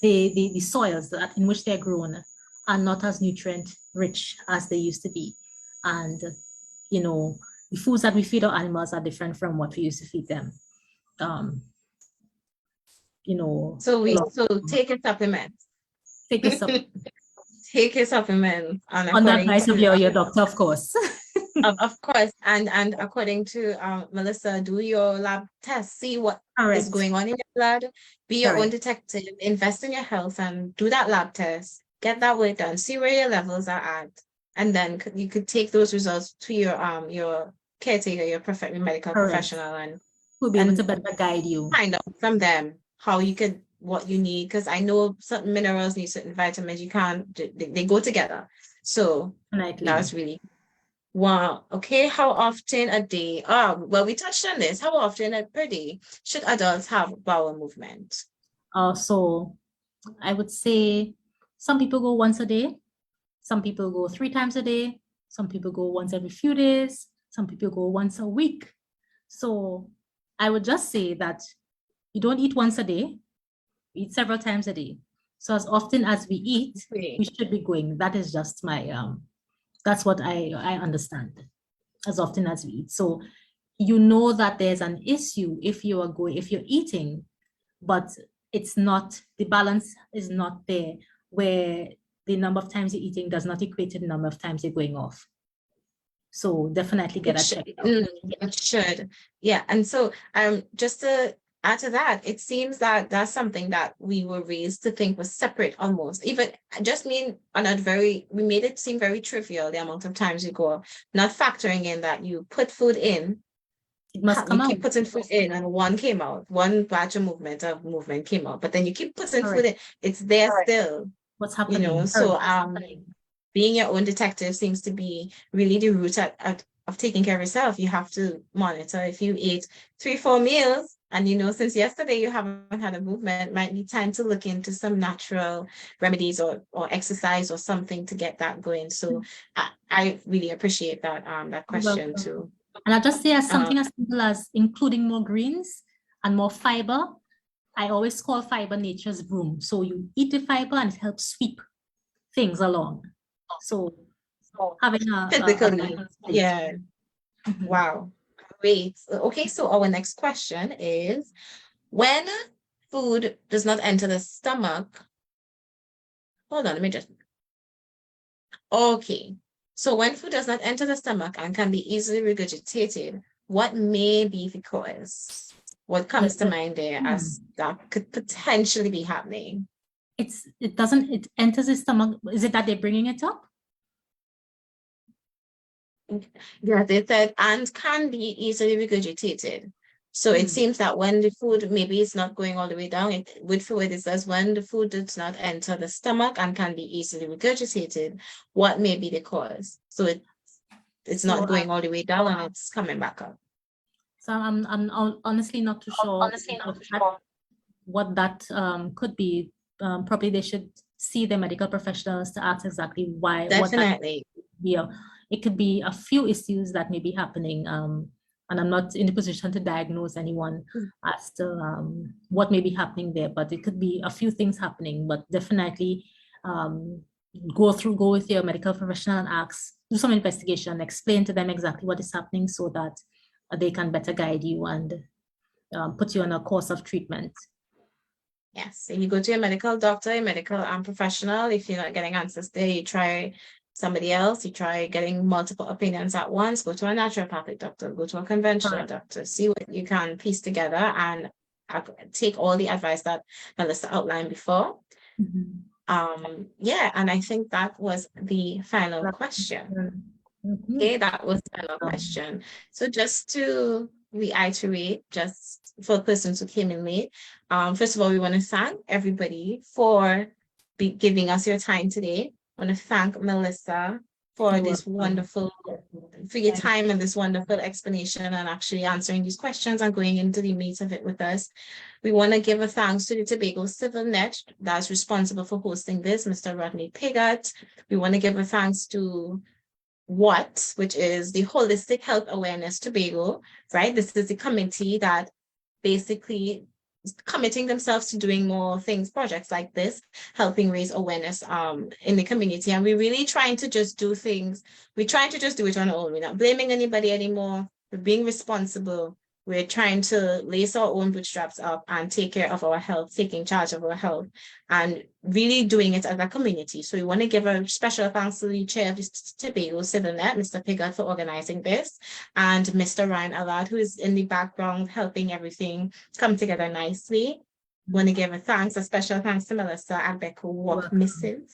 the soils in which they're grown are not as nutrient rich as they used to be. And, the foods that we feed our animals are different from what we used to feed them. So take a supplement. Take a supplement. Take a supplement On the advice of your doctor, of course. Of course, and according to Melissa, do your lab test, see what is going on in your blood, be your own detective, invest in your health and do that lab test, get that work done, see where your levels are at, and then you could take those results to your caretaker, your medical professional, and we'll be able to better guide you. Find out from them what you need, because I know certain minerals need certain vitamins. You can't, they go together. So that's really wow. Okay, how often a day? Well, we touched on this. How often per day should adults have bowel movement? So I would say some people go once a day, some people go 3 times a day, some people go once every few days, some people go once a week. So I would just say that you don't eat once a day, we eat several times a day. So as often as we eat, we should be going. That is just my that's what I understand, as often as we eat. So that there's an issue if you're eating, but it's not, the balance is not there, where the number of times you're eating does not equate to the number of times you're going off. So definitely get a check out. It should. Yeah. And so just to add to that, it seems that that's something that we were raised to think was separate almost. Even we made it seem very trivial, the amount of times you go, not factoring in that you put food in, it must come out. You keep putting food in and one came out, one batch of movement came out, but then you keep putting food in, it's there still. What's happening? So being your own detective seems to be really the root of taking care of yourself. You have to monitor if you eat 3-4 meals and since yesterday you haven't had a movement, it might be time to look into some natural remedies or exercise or something to get that going. So I really appreciate that question too. And I'll just say something as simple as including more greens. and more fiber. I always call fiber nature's broom. So you eat the fiber and it helps sweep things along. So having a Physically, balanced plate. yeah. Mhm. Wow. Great. Okay, so our next question is, when food does not enter the stomach, hold on, let me just. Okay. So when food does not enter the stomach and can be easily regurgitated, what may be the cause? What comes to mind there as that could potentially be happening? It enters the stomach. Is it that they're bringing it up? Yeah, they said, and can be easily regurgitated. So it seems that when the food maybe it's not going all the way down, with food it says when the food does not enter the stomach and can be easily regurgitated, what may be the cause? So it's not going all the way down and it's coming back up. So I'm honestly not too sure what that could be. Probably they should see the medical professionals to ask exactly why. Definitely. It could be a few issues that may be happening. And I'm not in a position to diagnose anyone as to what may be happening there, but it could be a few things happening. But definitely go with your medical professional and do some investigation, explain to them exactly what is happening so that they can better guide you and put you on a course of treatment. Yes, if you go to a medical doctor, a medical professional, if you're not getting answers there, you try somebody else, you try getting multiple opinions at once, go to a naturopathic doctor, go to a conventional doctor, see what you can piece together and take all the advice that Melissa outlined before. Yeah, and I think that was the final question. Okay, that was the final question. So just to reiterate, just for persons who came in late, first of all, we want to thank everybody for giving us your time today. I want to thank Melissa for this wonderful, for your time and this wonderful explanation and actually answering these questions and going into the meat of it with us. We want to give a thanks to the Tobago Civil Net that's responsible for hosting this, Mr. Rodney Piggott. We want to give a thanks to which is the Holistic Health Awareness Tobago, right? This is the committee that basically is committing themselves to doing more projects like this, helping raise awareness in the community. And we're really trying to just do things. We're trying to just do it on our own. We're not blaming anybody anymore. We're being responsible. We're trying to lace our own bootstraps up and take care of our health, taking charge of our health, and really doing it as a community. So we want to give a special thanks to the chair of the Tobago Civil Net, Mr. Piggott, for organizing this, and Mr. Ryan Allard, who is in the background helping everything come together nicely. Want to give a special thanks to Melissa Agbeko, Walk Missive.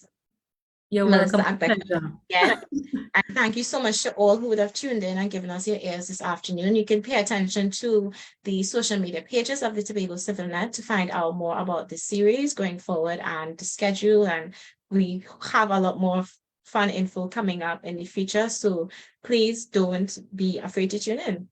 You're Melissa welcome. Agbeko. Yeah. And thank you so much to all who would have tuned in and given us your ears this afternoon. You can pay attention to the social media pages of the Tobago Civil Net to find out more about the series going forward and the schedule. And we have a lot more fun info coming up in the future. So please don't be afraid to tune in.